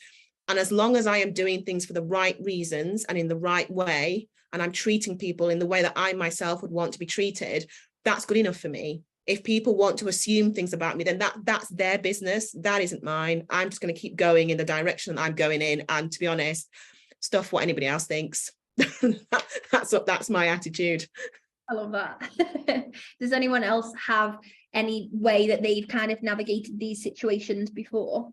And as long as I am doing things for the right reasons and in the right way, and I'm treating people in the way that I myself would want to be treated, that's good enough for me. If people want to assume things about me, then that's their business. That isn't mine. I'm just going to keep going in the direction that I'm going in. And to be honest, stuff what anybody else thinks. That's my attitude. I love that. Does anyone else have any way that they've kind of navigated these situations before?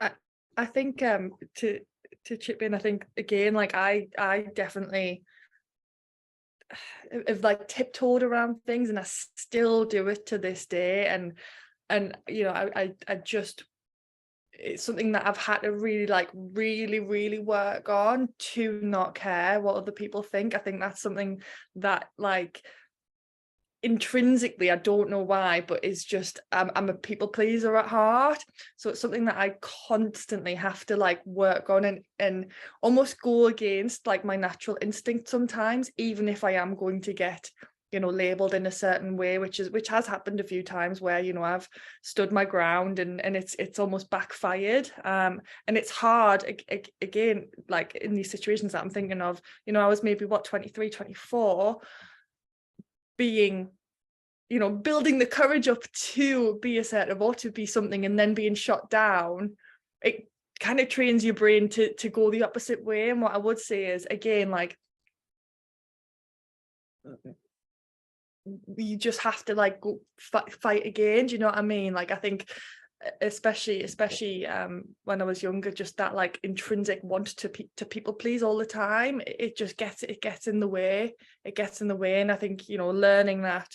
I think to chip in, I think again, like I definitely have like tiptoed around things, and I still do it to this day. And you know, I just, it's something that I've had to really work on, to not care what other people think. I think that's something that, like, intrinsically, I don't know why, but it's just I'm a people pleaser at heart. So it's something that I constantly have to like work on and almost go against like my natural instinct sometimes, even if I am going to get, you know, labeled in a certain way, which has happened a few times where, you know, I've stood my ground and it's almost backfired. And it's hard again, like in these situations that I'm thinking of, you know, I was maybe 23, 24, being, you know, building the courage up to be assertive or to be something, and then being shot down. It kind of trains your brain to go the opposite way. And what I would say is, again, like, you just have to like go fight again. Do you know what I mean? Like, I think especially when I was younger, just that like intrinsic want to people please all the time, it gets in the way. And I think, you know, learning that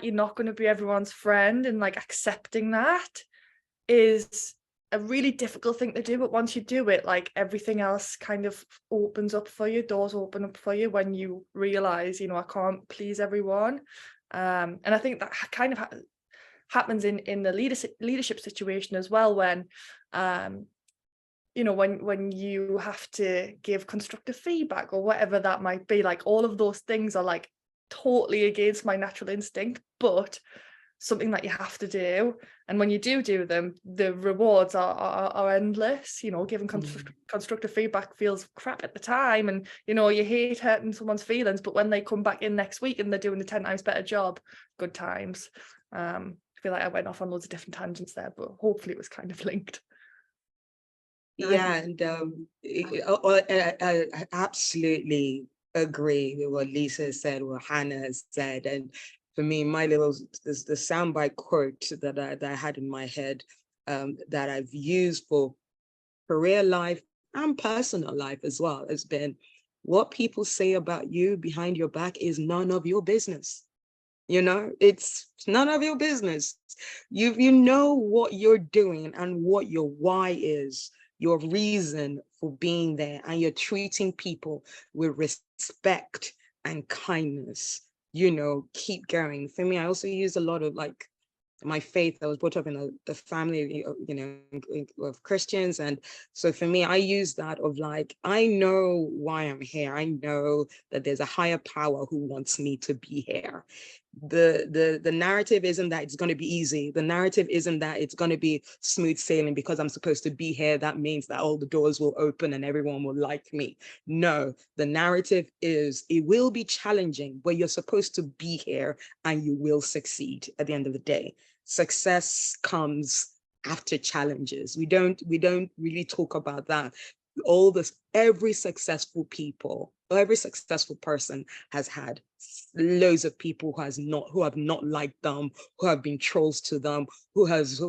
you're not going to be everyone's friend, and like accepting that is a really difficult thing to do. But once you do it, like, everything else kind of opens up for you. Doors open up for you when you realize, you know, I can't please everyone. And I think that kind of happens in the leadership situation as well, when you know, when you have to give constructive feedback or whatever that might be. Like, all of those things are like totally against my natural instinct, but something that you have to do. And when you do them, the rewards are endless. You know, giving constructive feedback feels crap at the time, and you know, you hate hurting someone's feelings, but when they come back in next week and they're doing a 10 times better job, good times. I feel like I went off on loads of different tangents there, but hopefully it was kind of linked. Yeah, and I absolutely agree with what Lisa said, what Hannah has said. And for me, the soundbite quote that I had in my head, that I've used for career life and personal life as well, has been, what people say about you behind your back is none of your business. You know, it's none of your business. You know what you're doing and what your why is, your reason for being there, and you're treating people with respect and kindness. You know, keep going. For me, I also use a lot of like my faith. I was brought up in the family, you know, of Christians. And so for me, I use that of like, I know why I'm here. I know that there's a higher power who wants me to be here. The narrative isn't that it's going to be easy. The narrative isn't that it's going to be smooth sailing because I'm supposed to be here. That means that all the doors will open and everyone will like me. No, the narrative is it will be challenging, but you're supposed to be here and you will succeed at the end of the day. Success comes after challenges. We don't really talk about that. Every successful person has had loads of people who have not liked them, who have been trolls to them, who has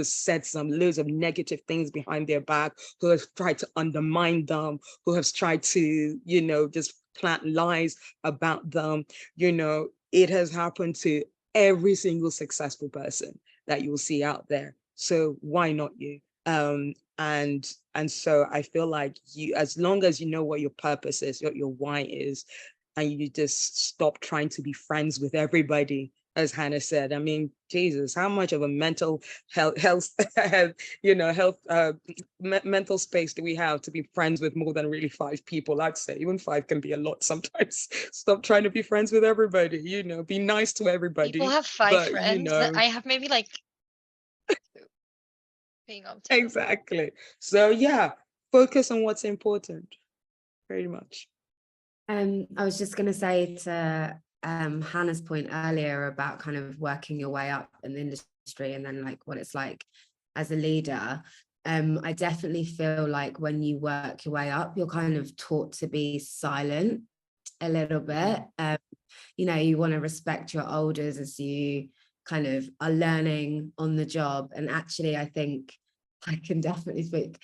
said some loads of negative things behind their back, who has tried to undermine them, who has tried to, you know, just plant lies about them. You know, it has happened to every single successful person that you'll see out there. So why not you? And so I feel like you, as long as you know what your purpose is, what your why is, and you just stop trying to be friends with everybody, as Hannah said. I mean, Jesus, how much of a mental health you know, mental space do we have to be friends with more than really 5 people? I'd say even 5 can be a lot sometimes. Stop trying to be friends with everybody, you know, be nice to everybody. People have 5 but, friends. you know, I have maybe like 2 being on 10. exactly. So yeah, focus on what's important, pretty much. I was just going to say to Hannah's point earlier about kind of working your way up in the industry and then like what it's like as a leader. I definitely feel like when you work your way up, you're kind of taught to be silent a little bit. You know, you want to respect your elders as you kind of are learning on the job. And actually, I think I can definitely speak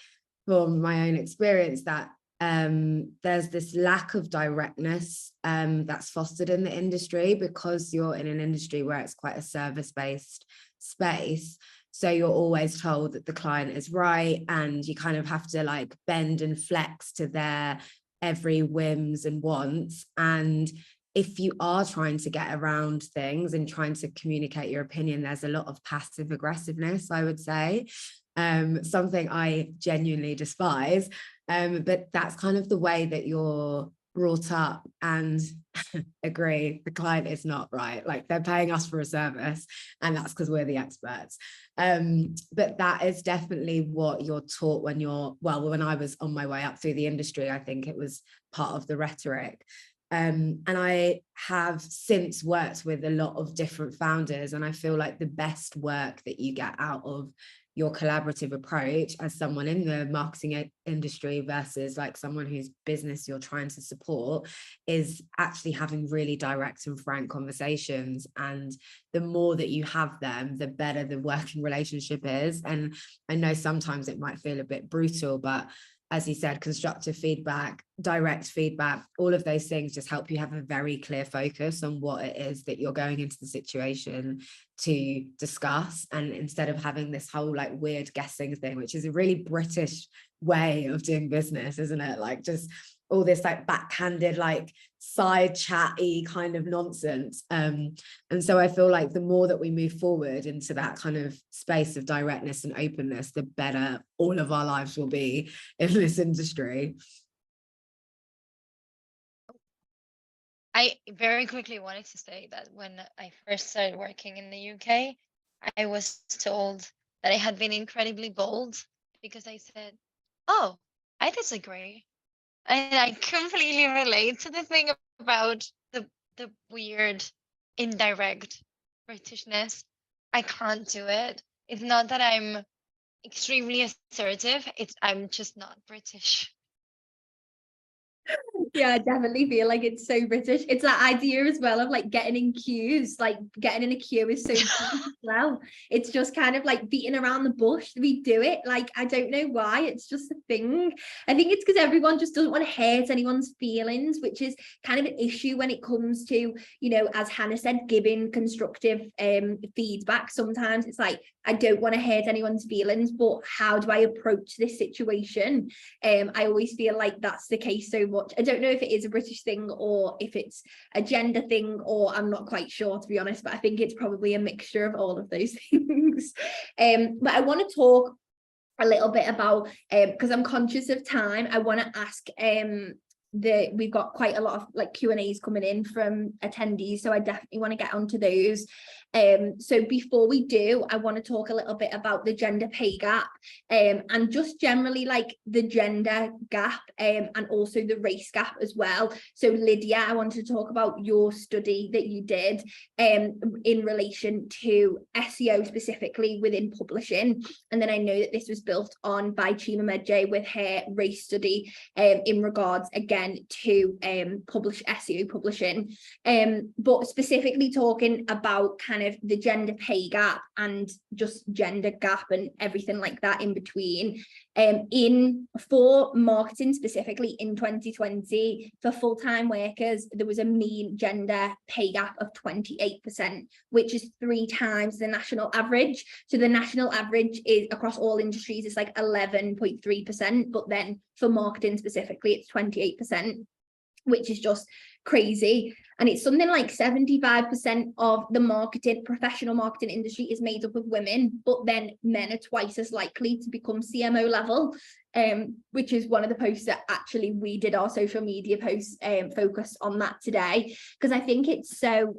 from my own experience that there's this lack of directness that's fostered in the industry because you're in an industry where it's quite a service-based space. So you're always told that the client is right, and you kind of have to like bend and flex to their every whims and wants. And if you are trying to get around things and trying to communicate your opinion, there's a lot of passive aggressiveness, I would say. Something I genuinely despise. But that's kind of the way that you're brought up. And agree, the client is not right. Like, they're paying us for a service, and that's because we're the experts. But that is definitely what you're taught when I was on my way up through the industry. I think it was part of the rhetoric. And I have since worked with a lot of different founders, and I feel like the best work that you get out of your collaborative approach as someone in the marketing industry versus like someone whose business you're trying to support is actually having really direct and frank conversations. And the more that you have them, the better the working relationship is. And I know sometimes it might feel a bit brutal, but as you said, constructive feedback, direct feedback, all of those things just help you have a very clear focus on what it is that you're going into the situation to discuss. And instead of having this whole like weird guessing thing, which is a really British way of doing business, isn't it? Like just all this like backhanded, like side chatty kind of nonsense. And so I feel like the more that we move forward into that kind of space of directness and openness, the better all of our lives will be in this industry. I very quickly wanted to say that when I first started working in the UK, I was told that I had been incredibly bold because I said, "Oh, I disagree." And I completely relate to the thing about the weird indirect Britishness. I can't do it. It's not that I'm extremely assertive, it's I'm just not British. Yeah, I definitely feel like it's so British. It's that idea as well of like getting in queues, like getting in a queue is so British as well. It's just kind of like beating around the bush. We do it. Like, I don't know why. It's just a thing. I think it's because everyone just doesn't want to hurt anyone's feelings, which is kind of an issue when it comes to, you know, as Hannah said, giving constructive feedback. Sometimes it's like, I don't want to hurt anyone's feelings, but how do I approach this situation? I always feel like that's the case so much. I don't know if it is a British thing or if it's a gender thing, or I'm not quite sure, to be honest, but I think it's probably a mixture of all of those things. But I want to talk a little bit about, because I'm conscious of time, I want to ask we've got quite a lot of like Q&As coming in from attendees, so I definitely want to get onto those. So before we do, I want to talk a little bit about the gender pay gap, and just generally like the gender gap, and also the race gap as well. So Lydia, I wanted to talk about your study that you did in relation to SEO specifically within publishing, and then I know that this was built on by Chima Medjay with her race study in regards again to SEO publishing, but specifically talking about kind of the gender pay gap and just gender gap and everything like that in between. For marketing specifically in 2020, for full-time workers, there was a mean gender pay gap of 28%, which is 3 times the national average. So the national average is across all industries, it's like 11.3%, but then for marketing specifically, it's 28%, which is just crazy. And it's something like 75% of the professional marketing industry is made up of women, but then men are twice as likely to become CMO level, which is one of the posts that actually we did our social media posts focused on that today, because I think it's so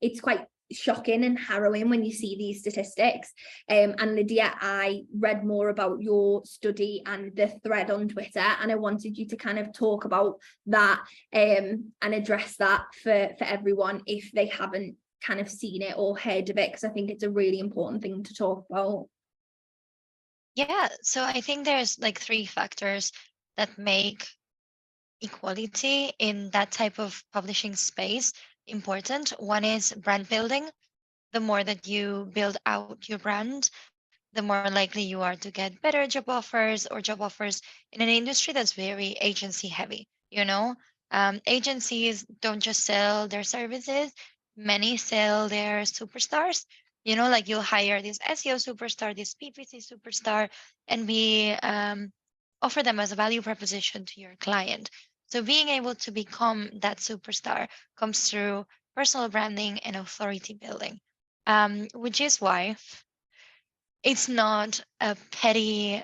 it's quite shocking and harrowing when you see these statistics. And Lydia, I read more about your study and the thread on Twitter, and I wanted you to kind of talk about that and address that for everyone if they haven't kind of seen it or heard of it, because I think it's a really important thing to talk about. Yeah, so I think there's like 3 factors that make equality in that type of publishing space important. One is brand building. The more that you build out your brand, the more likely you are to get better job offers or job offers in an industry that's very agency heavy. You know, agencies don't just sell their services, many sell their superstars. You know, like you'll hire this SEO superstar, this PPC superstar, and offer them as a value proposition to your client. So being able to become that superstar comes through personal branding and authority building, which is why it's not a petty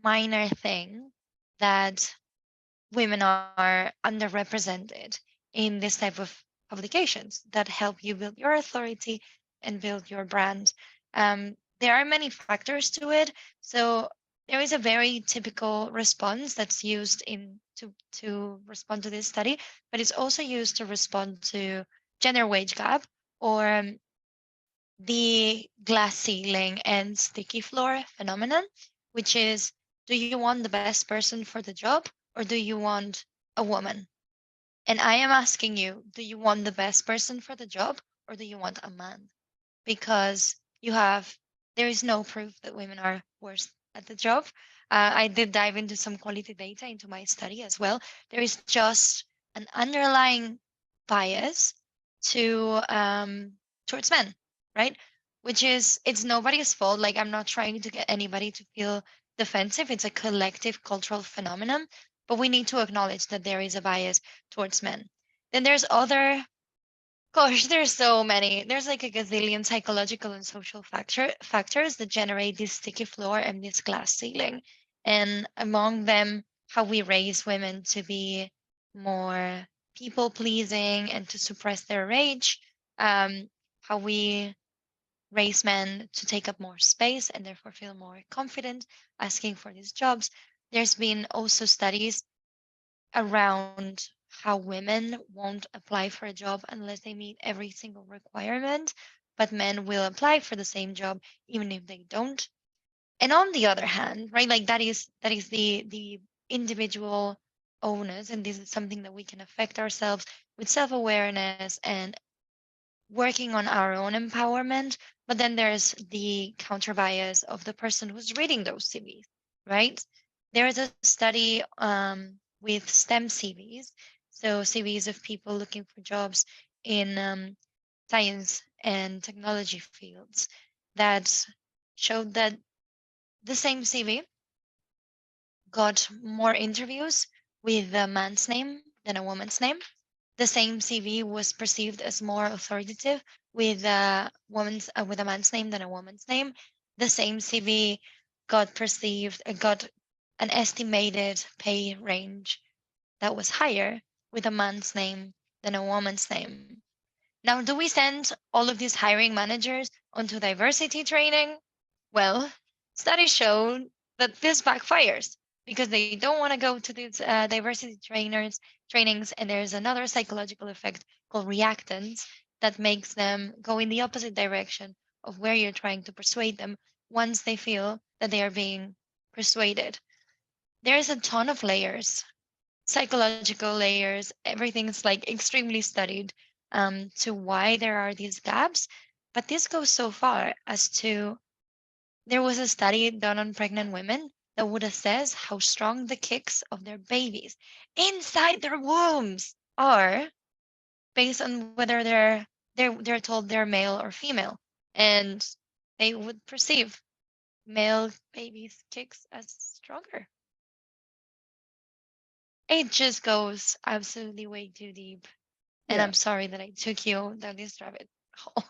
minor thing that women are underrepresented in this type of publications that help you build your authority and build your brand. There are many factors to it. So there is a very typical response that's used to respond to this study, but it's also used to respond to gender wage gap or the glass ceiling and sticky floor phenomenon, which is, do you want the best person for the job or do you want a woman? And I am asking you, do you want the best person for the job or do you want a man? Because there is no proof that women are worse at the job. I did dive into some quality data into my study as well. There is just an underlying bias towards men, right? Which is, it's nobody's fault. Like, I'm not trying to get anybody to feel defensive. It's a collective cultural phenomenon, but we need to acknowledge that there is a bias towards men. Then there's there's so many. There's like a gazillion psychological and social factors that generate this sticky floor and this glass ceiling. And among them, how we raise women to be more people pleasing and to suppress their rage, how we raise men to take up more space and therefore feel more confident asking for these jobs. There's been also studies around how women won't apply for a job unless they meet every single requirement, but men will apply for the same job even if they don't. And on the other hand, right, like that is the individual onus, and this is something that we can affect ourselves with self-awareness and working on our own empowerment. But then there's the counter bias of the person who's reading those CVs, right? There is a study with STEM CVs, so CVs of people looking for jobs in science and technology fields, that showed that the same CV got more interviews with a man's name than a woman's name. The same CV was perceived as more authoritative with a man's name than a woman's name. The same CV got an estimated pay range that was higher with a man's name than a woman's name. Now, do we send all of these hiring managers onto diversity training? Well, studies show that this backfires because they don't want to go to these diversity trainings, and there's another psychological effect called reactance that makes them go in the opposite direction of where you're trying to persuade them once they feel that they are being persuaded. There's a ton of layers, psychological layers, everything's like extremely studied to why there are these gaps. But this goes so far as to, there was a study done on pregnant women that would assess how strong the kicks of their babies inside their wombs are based on whether they're told they're male or female, and they would perceive male babies' kicks as stronger. It just goes absolutely way too deep, and Yeah. I'm sorry that I took you down this rabbit hole.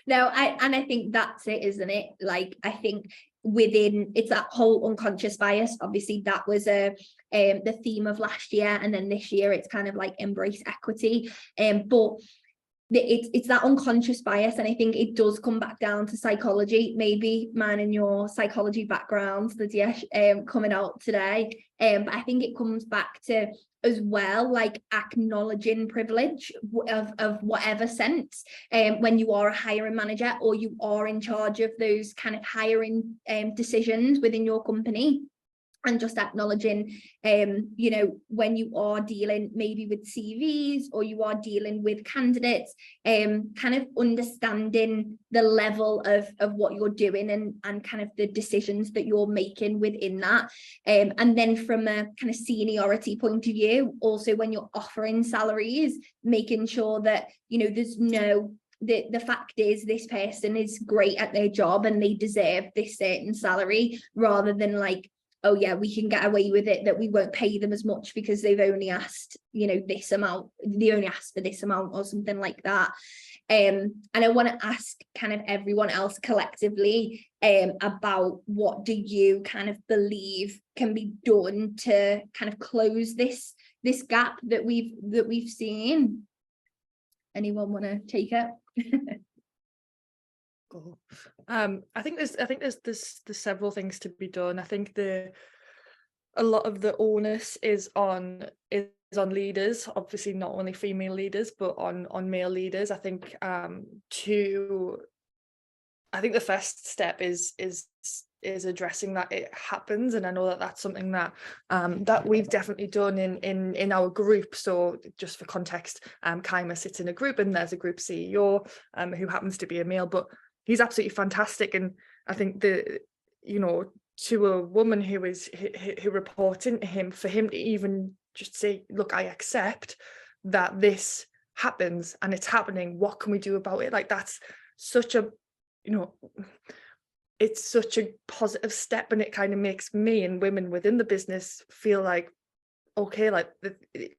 No, I think that's it, isn't it? Like, I think within, it's that whole unconscious bias. Obviously, that was the theme of last year, and then this year it's kind of like embrace equity. But it's that unconscious bias, and I think it does come back down to psychology. Maybe mine and your psychology backgrounds, Lydia, coming out today. But I think it comes back to, as well, like acknowledging privilege of whatever sense, when you are a hiring manager or you are in charge of those kind of hiring decisions within your company. And just acknowledging, you know, when you are dealing maybe with CVs or you are dealing with candidates, kind of understanding the level of what you're doing and kind of the decisions that you're making within that. And then from a kind of seniority point of view, also when you're offering salaries, making sure that, you know, there's no, the fact is this person is great at their job and they deserve this certain salary, rather than like, oh yeah, we can get away with it, that we won't pay them as much because they've only asked, you know, this amount, they only asked for this amount or something like that. And I want to ask kind of everyone else collectively about, what do you kind of believe can be done to kind of close this gap that we've seen? Anyone want to take it? Cool. I think there's several things to be done. I think a lot of the onus is on leaders, obviously not only female leaders but on male leaders. I think the first step is addressing that it happens, and I know that that's something that we've definitely done in our group. So just for context, Kaima sits in a group, and there's a group CEO who happens to be a male, but he's absolutely fantastic. And I think to a woman who reports into him, for him to even just say, look, I accept that this happens and it's happening, what can we do about it? Like, that's such a, it's such a positive step, and it kind of makes me and women within the business feel like, okay, like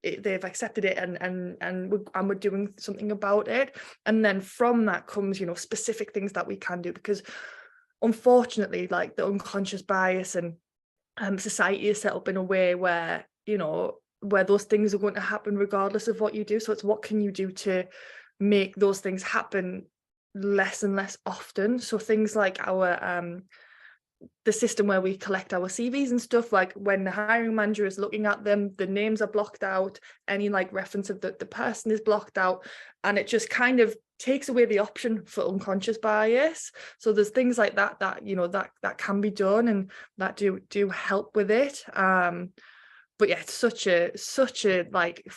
they've accepted it and we're doing something about it. And then from that comes, specific things that we can do, because unfortunately, like, the unconscious bias and society is set up in a way where, where those things are going to happen regardless of what you do. So it's what can you do to make those things happen less and less often. So things like our the system where we collect our CVs and stuff, like when the hiring manager is looking at them, the names are blocked out, any like reference of the person is blocked out, and it just kind of takes away the option for unconscious bias. So there's things like that that can be done, and that do help with it. But yeah, it's such a like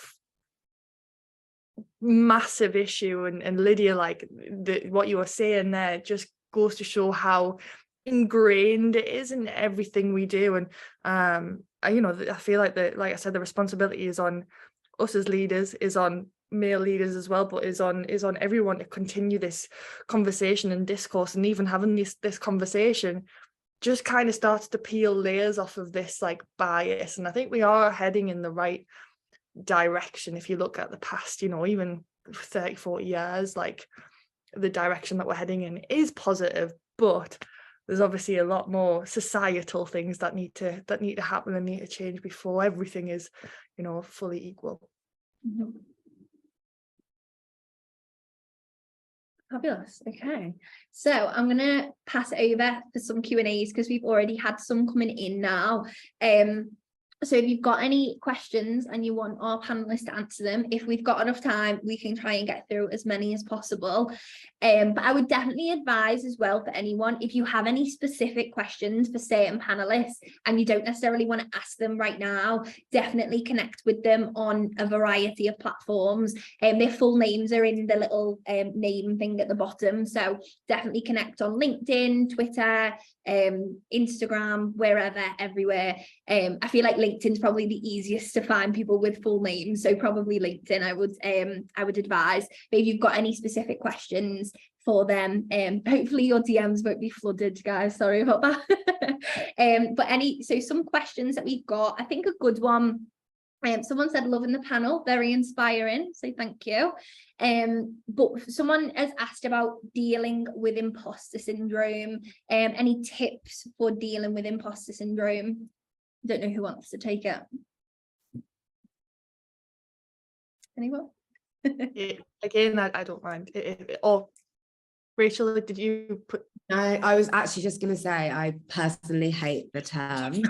massive issue, and Lydia, like what you were saying there just goes to show how ingrained it is in everything we do. And I feel like like I said, the responsibility is on us as leaders, is on male leaders as well, but is on everyone to continue this conversation and discourse. And even having this conversation just kind of starts to peel layers off of this like bias. And I think we are heading in the right direction. If you look at the past, even 30-40 years, like the direction that we're heading in is positive, but there's obviously a lot more societal things that need to happen and need to change before everything is fully equal. Mm-hmm. Fabulous. Okay, so I'm gonna pass it over for some Q&As because we've already had some coming in now. So if you've got any questions and you want our panelists to answer them, if we've got enough time, we can try and get through as many as possible. But I would definitely advise as well for anyone, if you have any specific questions for certain panelists and you don't necessarily want to ask them right now, definitely connect with them on a variety of platforms. Their full names are in the little name thing at the bottom. So definitely connect on LinkedIn, Twitter, Instagram, wherever, everywhere. I feel like LinkedIn's probably the easiest to find people with full names, so probably LinkedIn I would advise. But if you've got any specific questions for them, hopefully your DMs won't be flooded, guys, sorry about that. But some questions that we've got, I think a good one, someone said loving the panel, very inspiring, so thank you. But someone has asked about dealing with imposter syndrome. Any tips for dealing with imposter syndrome? Don't know who wants to take it. Anyone? Yeah, again, I don't mind. Or Rachel, did you put? No, I was actually just going to say I personally hate the term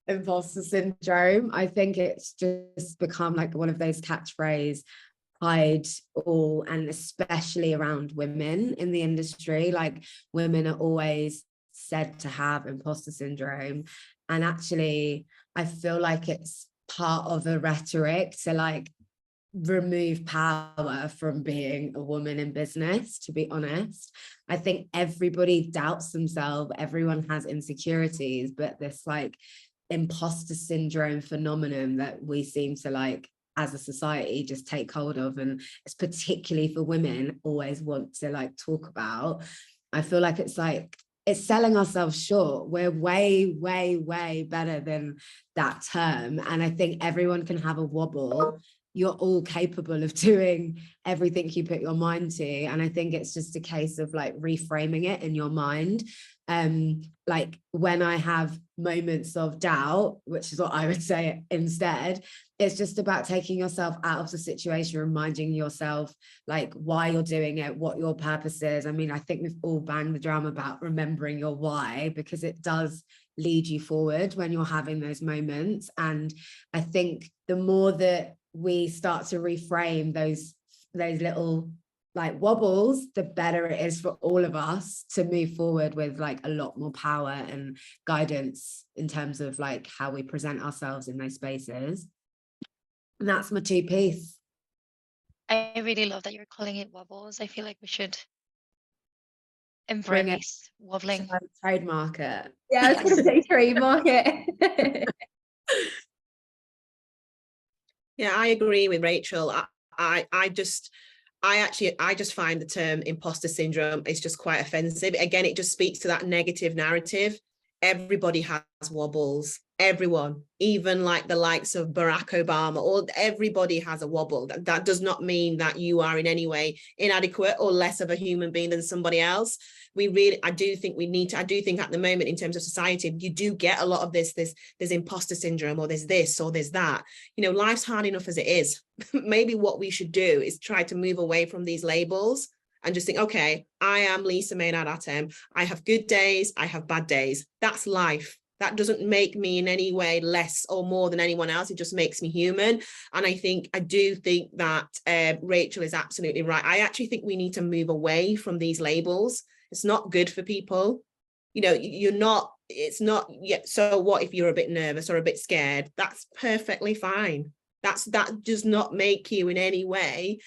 imposter syndrome. I think it's just become like one of those catchphrases, hide all, and especially around women in the industry. Like, women are always said to have imposter syndrome, and actually I feel like it's part of a rhetoric to like remove power from being a woman in business. To be honest, I think everybody doubts themselves, everyone has insecurities, but this like imposter syndrome phenomenon that we seem to like as a society just take hold of, and it's particularly for women always want to like talk about. I feel like it's selling ourselves short. We're way, way, way better than that term. And I think everyone can have a wobble. You're all capable of doing everything you put your mind to. And I think it's just a case of like reframing it in your mind. Like when I have moments of doubt, which is what I would say instead, it's just about taking yourself out of the situation, reminding yourself like why you're doing it, what your purpose is. I mean, I think we've all banged the drum about remembering your why, because it does lead you forward when you're having those moments. And I think the more that we start to reframe those little like wobbles, the better it is for all of us to move forward with like a lot more power and guidance in terms of like how we present ourselves in those spaces. And that's my 2-piece. I really love that you're calling it wobbles. I feel like we should Bring it. embrace wobbling. Trademark it. Yeah, I was going to say trademark it. Yeah, I agree with Rachel. I just find the term imposter syndrome is just quite offensive. Again, it just speaks to that negative narrative. Everybody has wobbles. everyone, even like the likes of Barack Obama, or everybody has a wobble. That does not mean that you are in any way inadequate or less of a human being than somebody else. I do think at the moment in terms of society, you do get a lot of there's imposter syndrome, or there's this or there's that. You know, life's hard enough as it is. Maybe what we should do is try to move away from these labels and just think, okay, I am Lisa Maynard Atem. I have good days, I have bad days. That's life. That doesn't make me in any way less or more than anyone else. It just makes me human. And I do think that Rachel is absolutely right. I actually think we need to move away from these labels. It's not good for people. You know, it's not yet. So what if you're a bit nervous or a bit scared? That's perfectly fine. That does not make you in any way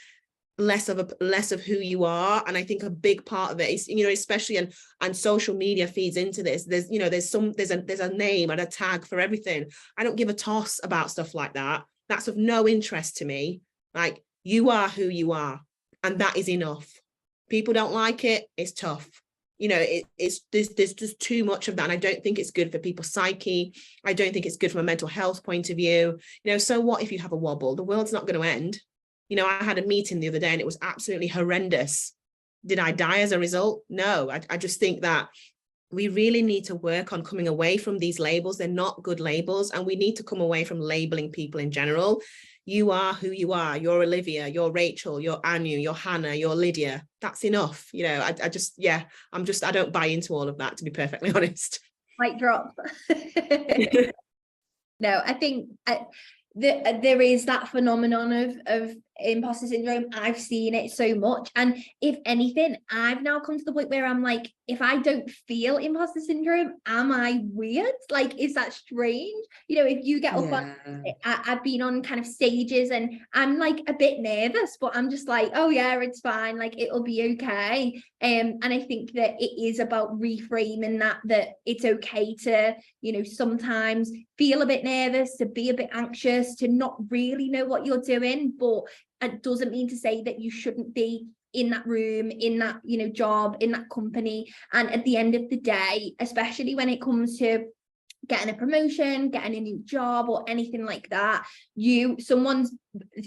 less of who you are. And I think a big part of it is, you know, especially and social media feeds into this. There's a name and a tag for everything. I don't give a toss about stuff like that. That's of no interest to me. Like, you are who you are, and that is enough. People don't like it, it's tough. You know, there's just too much of that. And I don't think it's good for people's psyche. I don't think it's good from a mental health point of view. You know, so what if you have a wobble? The world's not going to end. You know, I had a meeting the other day and it was absolutely horrendous. Did I die as a result? No, I just think that we really need to work on coming away from these labels. They're not good labels, and we need to come away from labeling people in general. You are who you are. You're Olivia, you're Rachel, you're Anu, you're Hannah, you're Lydia. That's enough. You know, I don't buy into all of that, to be perfectly honest. Mic drop. No, I think there is that phenomenon of imposter syndrome. I've seen it so much, and if anything, I've now come to the point where I'm like, if I don't feel imposter syndrome, am I weird? Like, is that strange? You know, if you get up on, I've been on kind of stages and I'm like a bit nervous, but I'm just like, oh yeah, it's fine, like it'll be okay. And I think that it is about reframing that it's okay to, you know, sometimes feel a bit nervous, to be a bit anxious, to not really know what you're doing, but it doesn't mean to say that you shouldn't be in that room, in that, you know, job, in that company. And at the end of the day, especially when it comes to getting a promotion, getting a new job, or anything like that, someone's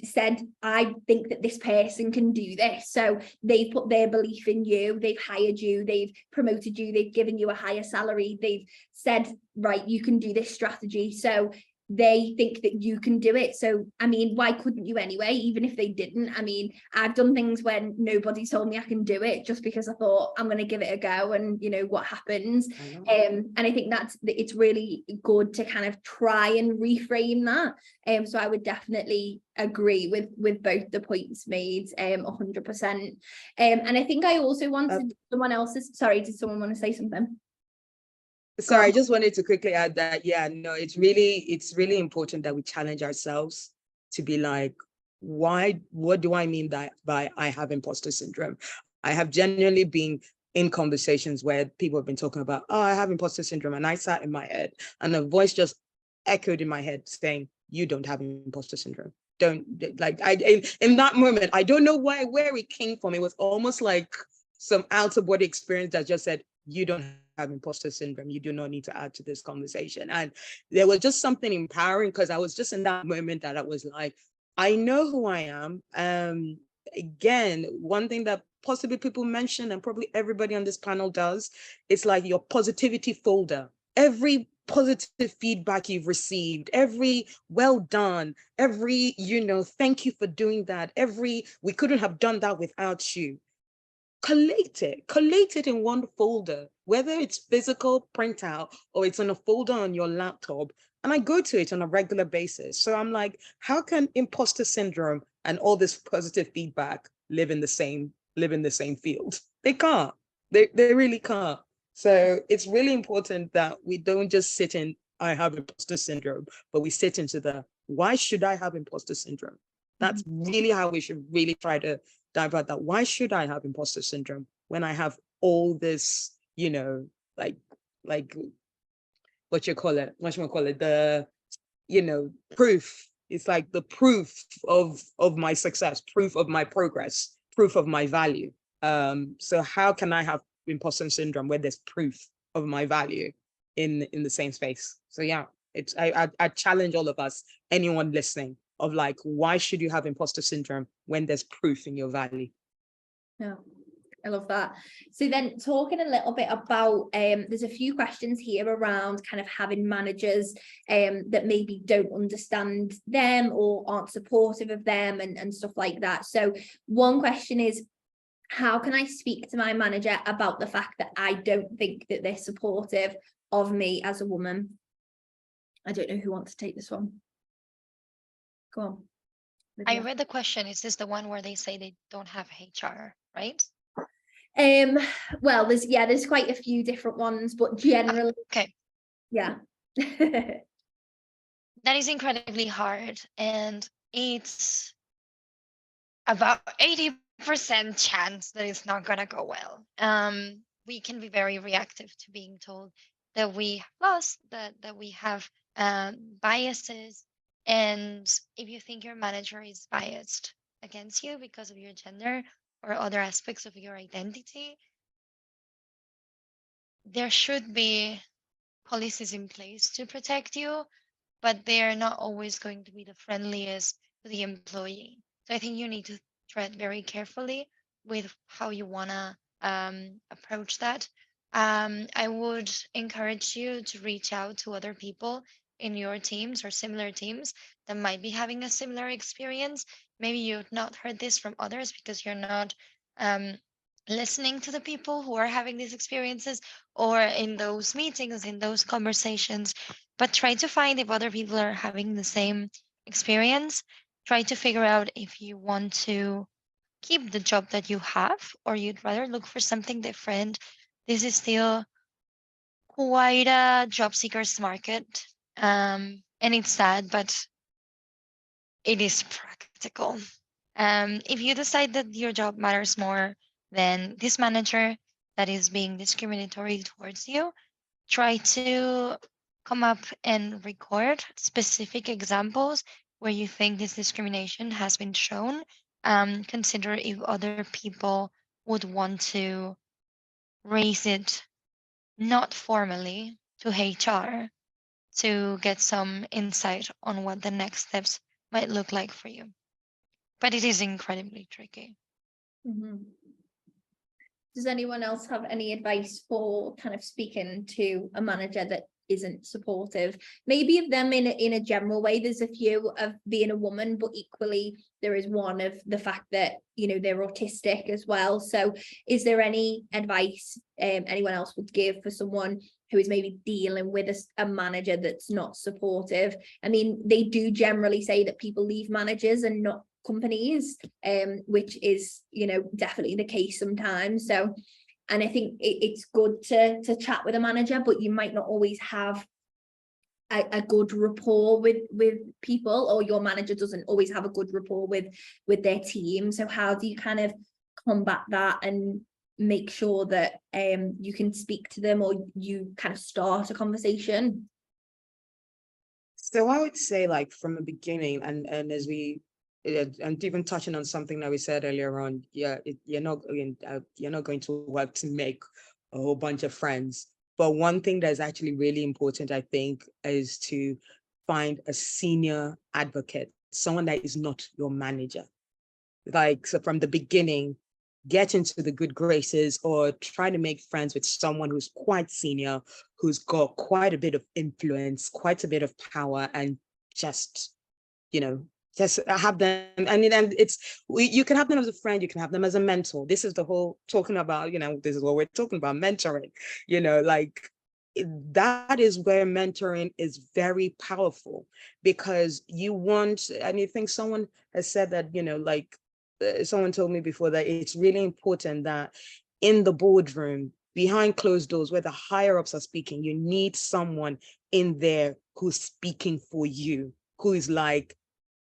said, I think that this person can do this. So they've put their belief in you, they've hired you, they've promoted you, they've given you a higher salary, they've said, right, you can do this strategy. So they think that you can do it. So, I mean, why couldn't you anyway, even if they didn't? I mean, I've done things when nobody told me I can do it, just because I thought I'm going to give it a go, and you know what happens. And I think it's really good to kind of try and reframe that. So I would definitely agree with both the points made, 100%. And I think I also wanted someone else's. Sorry, did someone want to say something? Sorry, I just wanted to quickly add that, yeah, no, it's really important that we challenge ourselves to be like, what do I mean by I have imposter syndrome? I have genuinely been in conversations where people have been talking about, oh, I have imposter syndrome. And I sat in my head and a voice just echoed in my head saying, you don't have imposter syndrome. Don't, like, in that moment, I don't know where it came from. It was almost like some out of body experience that just said, you don't have imposter syndrome. You do not need to add to this conversation. And there was just something empowering, because I was just in that moment that I was like, I know who I am. Again, one thing that possibly people mention, and probably everybody on this panel does, it's like your positivity folder. Every positive feedback you've received, every well done, every, you know, thank you for doing that, we couldn't have done that without you. Collate it in one folder, whether it's physical printout or it's in a folder on your laptop. And I go to it on a regular basis. So I'm like, how can imposter syndrome and all this positive feedback live in the same field? They can't. They really can't. So it's really important that we don't just sit in, I have imposter syndrome, but we sit into why should I have imposter syndrome? That's really how we should really try to divert that. Why should I have imposter syndrome when I have all this, you know, like what you call it, the, you know, proof. It's like the proof of my success, proof of my progress, proof of my value. So how can I have imposter syndrome where there's proof of my value in the same space? So yeah, I challenge all of us, anyone listening, of like, why should you have imposter syndrome when there's proof in your value? Yeah, I love that. So then talking a little bit about, there's a few questions here around kind of having managers that maybe don't understand them or aren't supportive of them and stuff like that. So one question is, how can I speak to my manager about the fact that I don't think that they're supportive of me as a woman? I don't know who wants to take this one. Go on. I read the question. Is this the one where they say they don't have HR, right? Well, there's quite a few different ones, but generally, okay. Yeah. That is incredibly hard, and it's about 80% chance that it's not gonna go well. We can be very reactive to being told that we have lost, that we have biases, and if you think your manager is biased against you because of your gender or other aspects of your identity, there should be policies in place to protect you, but they are not always going to be the friendliest to the employee. So I think you need to tread very carefully with how you want to approach that. I would encourage you to reach out to other people in your teams or similar teams that might be having a similar experience. Maybe you've not heard this from others because you're not listening to the people who are having these experiences or in those meetings, in those conversations, but try to find if other people are having the same experience. Try to figure out if you want to keep the job that you have or you'd rather look for something different. This is still quite a job seekers market, and it's sad, but it is practical. If you decide that your job matters more than this manager that is being discriminatory towards you, try to come up and record specific examples where you think this discrimination has been shown. Consider if other people would want to raise it, not formally, to HR to get some insight on what the next steps might look like for you. But it is incredibly tricky. Mm-hmm. Does anyone else have any advice for kind of speaking to a manager that isn't supportive? Maybe of them in a general way. There's a few of being a woman, but equally there is one of the fact that, you know, they're autistic as well. So is there any advice anyone else would give for someone who is maybe dealing with a manager that's not supportive? I mean, they do generally say that people leave managers and not companies, which is, you know, definitely the case sometimes. So, and I think it's good to chat with a manager, but you might not always have a good rapport with people, or your manager doesn't always have a good rapport with their team. So how do you kind of combat that and make sure that you can speak to them, or you kind of start a conversation? So I would say, like, from the beginning, and as we and even touching on something that we said earlier on, you're not going to work to make a whole bunch of friends. But one thing that is actually really important, I think, is to find a senior advocate, someone that is not your manager. Like, so from the beginning, get into the good graces or try to make friends with someone who's quite senior, who's got quite a bit of influence, quite a bit of power, and just, you know, just have them. And you can have them as a friend, you can have them as a mentor. This is the whole talking about, you know, this is what we're talking about, mentoring, you know, like that is where mentoring is very powerful, because you want, and I think someone has said that, you know, like someone told me before that it's really important that in the boardroom, behind closed doors, where the higher ups are speaking, you need someone in there who's speaking for you, who is like,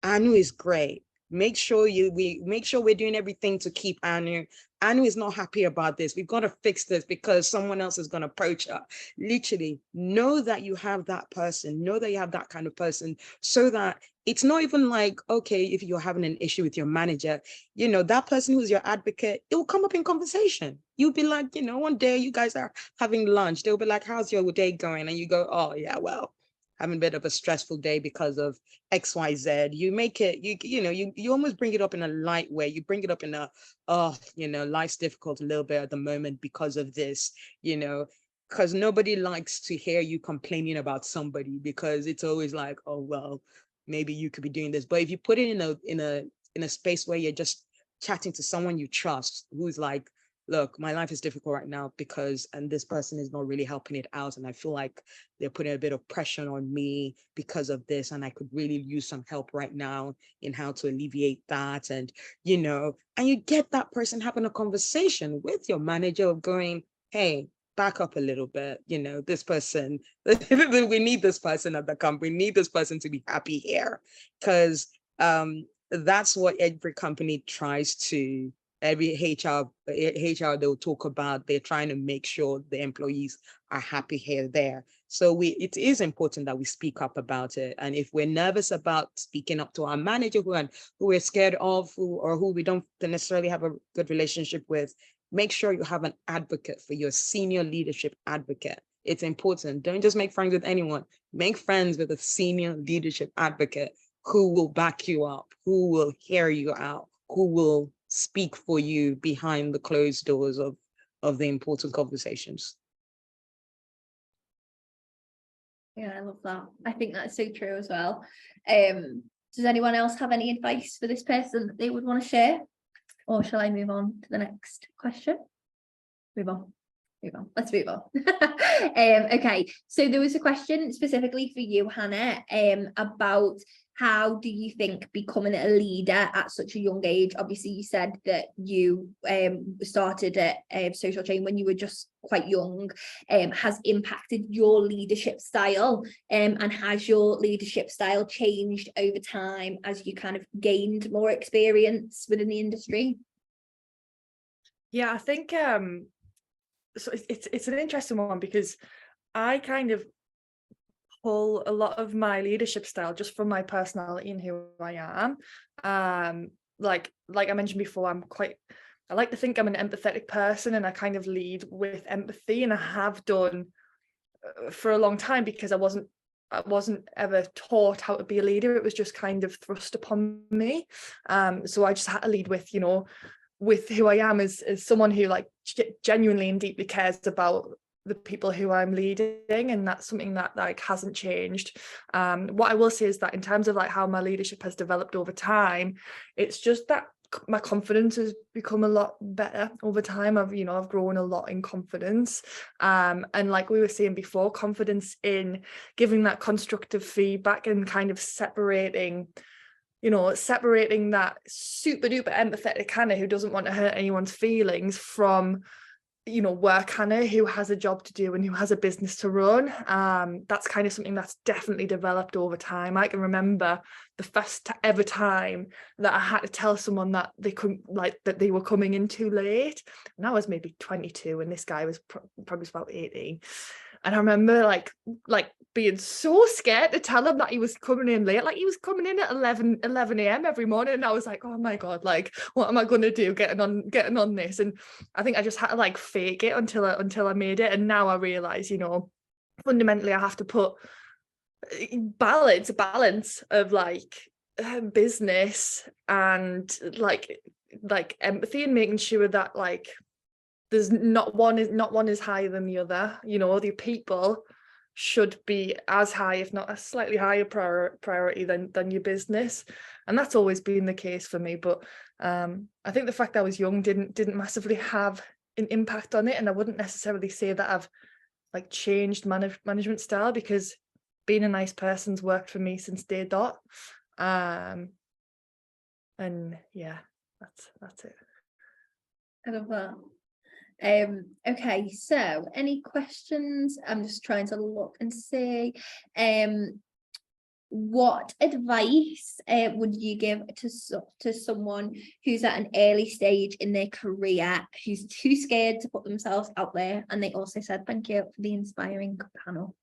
Anu is great. Make sure we're doing everything to keep Anu. Anu is not happy about this. We've got to fix this because someone else is going to approach her. Literally, know that you have that person. Know that you have that kind of person, so that it's not even like, okay, if you're having an issue with your manager, you know, that person who's your advocate, it will come up in conversation. You'll be like, you know, one day you guys are having lunch. They'll be like, how's your day going? And you go, oh yeah, well, having a bit of a stressful day because of XYZ. You make it, you almost bring it up in a light way. You bring it up in a, life's difficult a little bit at the moment because of this, because nobody likes to hear you complaining about somebody, because it's always like, oh, well, maybe you could be doing this. But if you put it in a space where you're just chatting to someone you trust, who's like, look, my life is difficult right now and this person is not really helping it out. And I feel like they're putting a bit of pressure on me because of this. And I could really use some help right now in how to alleviate that. And, and you get that person having a conversation with your manager of going, hey, back up a little bit, this person, we need this person at the company. We need this person to be happy here. Because that's what every company tries to, every HR they'll talk about. They're trying to make sure the employees are happy here, there. So it is important that we speak up about it. And if we're nervous about speaking up to our manager who we're scared of, who we don't necessarily have a good relationship with, make sure you have an advocate for your senior leadership advocate. It's important. Don't just make friends with anyone. Make friends with a senior leadership advocate who will back you up, who will hear you out, who will speak for you behind the closed doors of the important conversations. Yeah, I love that. I think that's so true as well. Does anyone else have any advice for this person that they would want to share? Or shall I move on to the next question? Move on. Let's move on. Okay, so there was a question specifically for you, Hannah, about how do you think becoming a leader at such a young age? Obviously, you said that you started at Social Chain when you were just quite young, has impacted your leadership style, and has your leadership style changed over time as you kind of gained more experience within the industry? Yeah, I think so it's an interesting one, because I kind of pull a lot of my leadership style just from my personality and who I am. Like I mentioned before, I like to think I'm an empathetic person, and I kind of lead with empathy, and I have done for a long time, because I wasn't ever taught how to be a leader. It was just kind of thrust upon me. So I just had to lead with, with who I am as someone who like genuinely and deeply cares about the people who I'm leading, and that's something that like hasn't changed. What I will say is that in terms of like how my leadership has developed over time, it's just that my confidence has become a lot better over time. I've grown a lot in confidence, and like we were saying before, confidence in giving that constructive feedback and kind of separating that super duper empathetic Hannah who doesn't want to hurt anyone's feelings from work Hannah who has a job to do and who has a business to run. That's kind of something that's definitely developed over time. I can remember the first ever time that I had to tell someone that that they were coming in too late, and I was maybe 22 and this guy was probably about 18. And I remember like being so scared to tell him that he was coming in late. Like, he was coming in at 11 a.m. every morning. And I was like, oh my God, like, what am I going to do getting on this? And I think I just had to like fake it until I made it. And now I realize, fundamentally I have to put balance of like business and like empathy, and making sure that like there's not one is higher than the other. The people should be as high, if not a slightly higher priority than your business, and that's always been the case for me. But I think the fact that I was young didn't massively have an impact on it, and I wouldn't necessarily say that I've like changed management style, because being a nice person's worked for me since day dot. And yeah, that's it. I love that. Okay, so any questions? I'm just trying to look and see. What advice would you give to someone who's at an early stage in their career, who's too scared to put themselves out there? And they also said, thank you for the inspiring panel.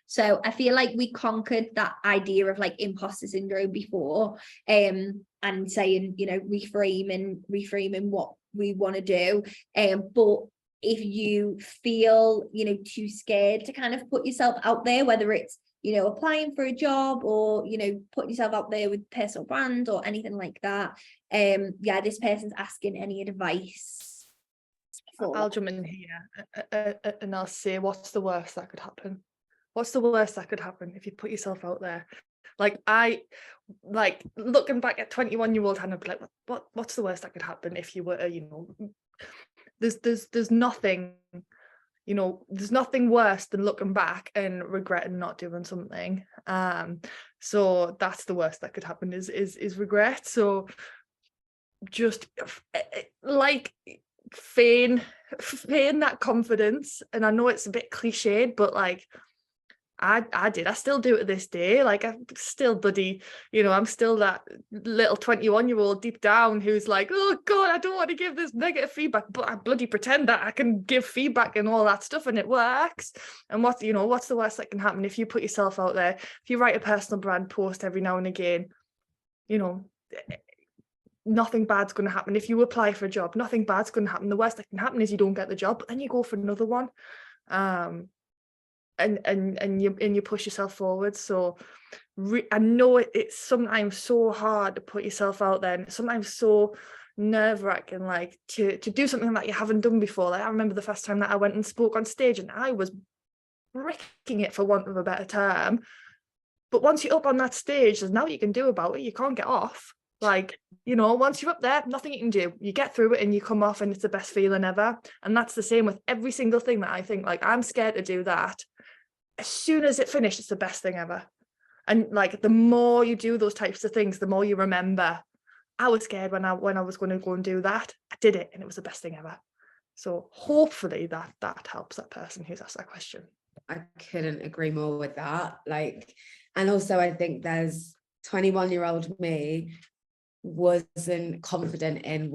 So I feel like we conquered that idea of like imposter syndrome before, and saying, reframing what we want to do. But if you feel, too scared to kind of put yourself out there, whether it's you know, applying for a job or, you know, putting yourself out there with personal brand or anything like that, yeah, this person's asking any advice. I'll jump in here and I'll say, what's the worst that could happen? What's the worst that could happen if you put yourself out there? Like, looking back at 21-year-old Hannah, like, what's the worst that could happen if you were, you know, there's nothing, you know, there's nothing worse than looking back and regretting not doing something. So that's the worst that could happen is regret. So just like feign that confidence. And I know it's a bit cliched, but like I still do it to this day. Like, I'm still bloody, you know, I'm still that little 21-year-old deep down who's like, oh God, I don't want to give this negative feedback, but I bloody pretend that I can give feedback and all that stuff, and it works. And what's the worst that can happen if you put yourself out there? If you write a personal brand post every now and again, you know, nothing bad's going to happen. If you apply for a job, nothing bad's going to happen. The worst that can happen is you don't get the job, but then you go for another one. And you push yourself forward. So I know it's sometimes so hard to put yourself out there, and sometimes so nerve-wracking, like to do something that you haven't done before. Like, I remember the first time that I went and spoke on stage, and I was wrecking it, for want of a better term. But once you're up on that stage, there's nothing you can do about it. You can't get off. Like, you know, once you're up there, nothing you can do. You get through it and you come off, and it's the best feeling ever. And that's the same with every single thing that I think, like, I'm scared to do that. As soon as it finished, it's the best thing ever. And like, the more you do those types of things, the more you remember, I was scared when I was going to go and do that. I did it, and it was the best thing ever. So hopefully that helps that person who's asked that question. I couldn't agree more with that. Like, and also I think there's 21-year-old me wasn't confident in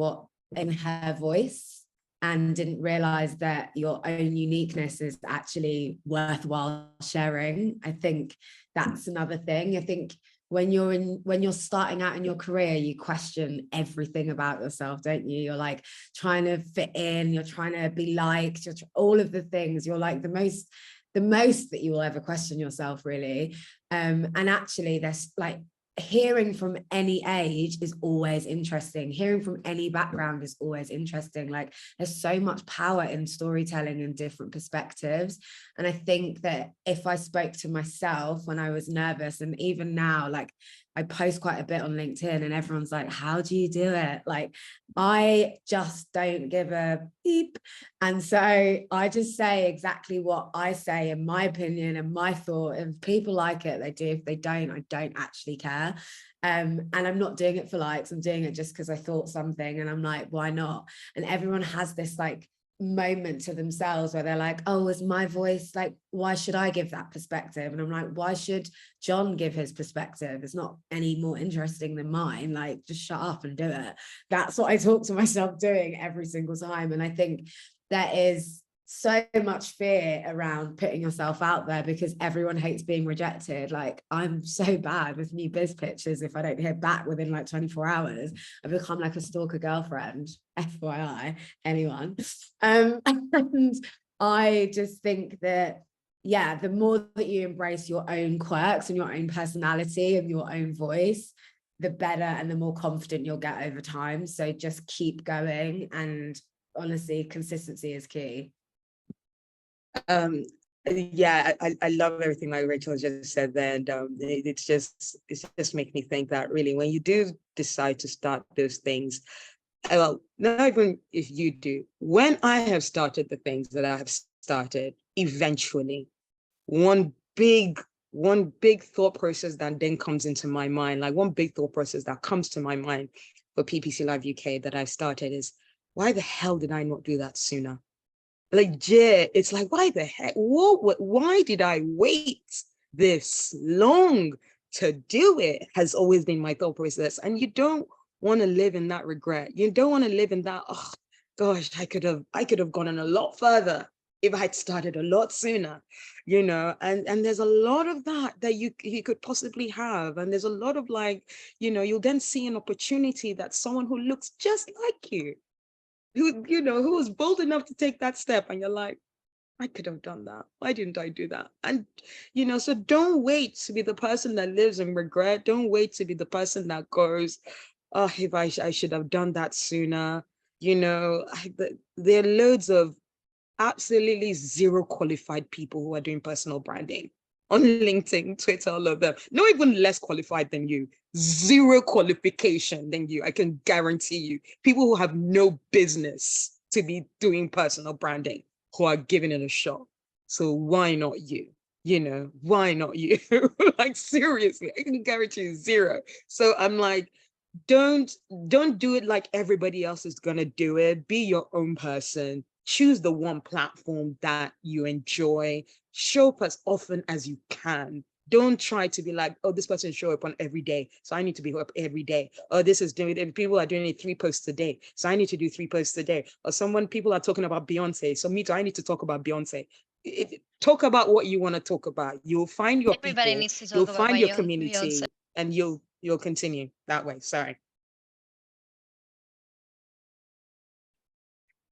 her voice, and didn't realize that your own uniqueness is actually worthwhile sharing. I think that's another thing. I think when you're starting out in your career, you question everything about yourself, don't you? You're like trying to fit in, you're trying to be liked, all of the things. You're like the most that you will ever question yourself, really. And actually, there's like, hearing from any age is always interesting. Hearing from any background is always interesting. Like, there's so much power in storytelling and different perspectives. And I think that if I spoke to myself when I was nervous, and even now, like, I post quite a bit on LinkedIn, and everyone's like, how do you do it? Like, I just don't give a beep. And so I just say exactly what I say, in my opinion and my thought. If people like it, they do. If they don't, I don't actually care. And I'm not doing it for likes. I'm doing it just because I thought something, and I'm like, why not? And everyone has this like moment to themselves where they're like, oh, is my voice, like, why should I give that perspective? And I'm like, why should John give his perspective? It's not any more interesting than mine. Like, just shut up and do it. That's what I talk to myself doing every single time. And I think there is so much fear around putting yourself out there, because everyone hates being rejected. Like, I'm so bad with new biz pitches. If I don't hear back within like 24 hours, I become like a stalker girlfriend, FYI, anyone. And I just think that, yeah, the more that you embrace your own quirks and your own personality and your own voice, the better and the more confident you'll get over time. So just keep going, and honestly, consistency is key. Yeah, I love everything like Rachel just said there, and it's just make me think that really, when you do decide to start those things, well, not even if you do, when I have started the things that I have started, eventually one big thought process that then comes into my mind, like one big thought process that comes to my mind for PPC Live UK that I've started is, why the hell did I not do that sooner? Like, yeah, it's like, why the heck? Why did I wait this long to do it? Has always been my thought process. And you don't want to live in that regret. You don't want to live in that, oh gosh, I could have gone on a lot further if I'd started a lot sooner, you know. And there's a lot of that you could possibly have. And there's a lot of, like, you know, you'll then see an opportunity that someone who looks just like you, who was bold enough to take that step, and you're like, I could have done that. Why didn't I do that? And, you know, so don't wait to be the person that lives in regret. Don't wait to be the person that goes, oh, if I should have done that sooner. You know, there are loads of absolutely zero qualified people who are doing personal branding on LinkedIn, Twitter, all of them. Not even less qualified than you, zero qualification than you. I can guarantee you, people who have no business to be doing personal branding, who are giving it a shot. So why not you? You know, why not you? Like, seriously, I can guarantee you zero. So I'm like, don't do it like everybody else is gonna do it. Be your own person. Choose the one platform that you enjoy. Show up as often as you can. Don't try to be like, oh, this person show up on every day, so I need to be up every day. Oh, this is doing it, and people are doing it 3 posts a day, so I need to do 3 posts a day. Or people are talking about Beyonce, so me too, I need to talk about Beyonce. Talk about what you want to talk about. You'll find your Everybody people, needs to you'll talk about find your Beyonce. community, and you'll continue that way. Sorry.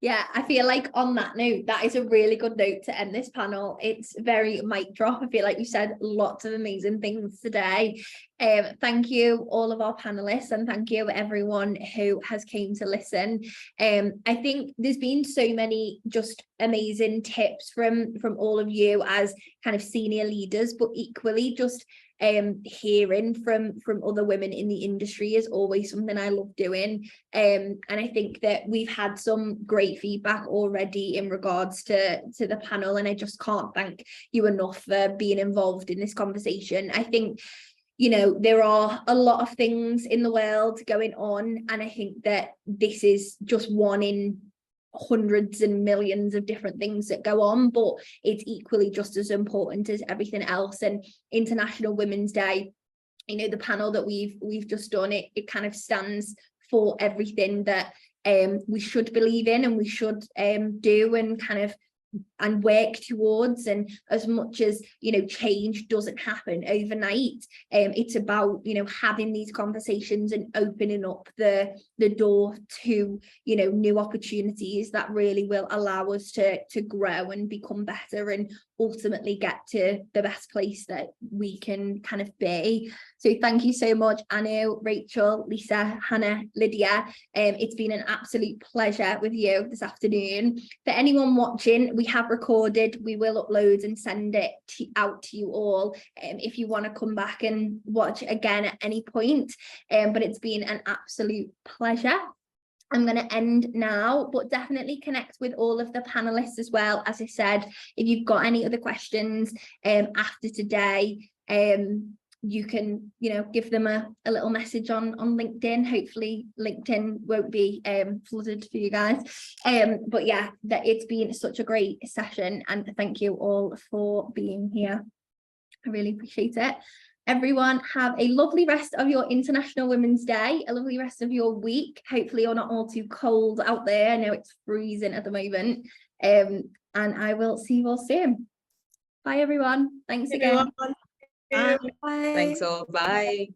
Yeah, I feel like on that note, that is a really good note to end this panel. It's very mic drop. I feel like you said lots of amazing things today. Thank you, all of our panelists, and thank you everyone who has came to listen. I think there's been so many just amazing tips from all of you as kind of senior leaders, but equally just hearing from other women in the industry is always something I love doing. And I think that we've had some great feedback already in regards to the panel, and I just can't thank you enough for being involved in this conversation. I think, you know, there are a lot of things in the world going on, and I think that this is just one in hundreds and millions of different things that go on, but it's equally just as important as everything else. And International Women's Day, you know, the panel that we've just done, it kind of stands for everything that we should believe in and we should do and kind of and work towards. And as much as, you know, change doesn't happen overnight, it's about, you know, having these conversations and opening up the door to, you know, new opportunities that really will allow us to grow and become better and ultimately get to the best place that we can kind of be. So thank you so much, Anu, Rachel, Lisa, Hannah, Lydia. It's been an absolute pleasure with you this afternoon. For anyone watching, we have recorded, we will upload and send it out to you all if you want to come back and watch it again at any point. But it's been an absolute pleasure. I'm going to end now, but definitely connect with all of the panelists as well. As I said, if you've got any other questions after today, you can, you know, give them a little message on LinkedIn. Hopefully LinkedIn won't be flooded for you guys. But yeah, that it's been such a great session, and thank you all for being here. I really appreciate it. Everyone, have a lovely rest of your International Women's Day, a lovely rest of your week. Hopefully you're not all too cold out there. I know it's freezing at the moment. And I will see you all soon. Bye, everyone. Thanks again. Bye. Thanks all. Bye.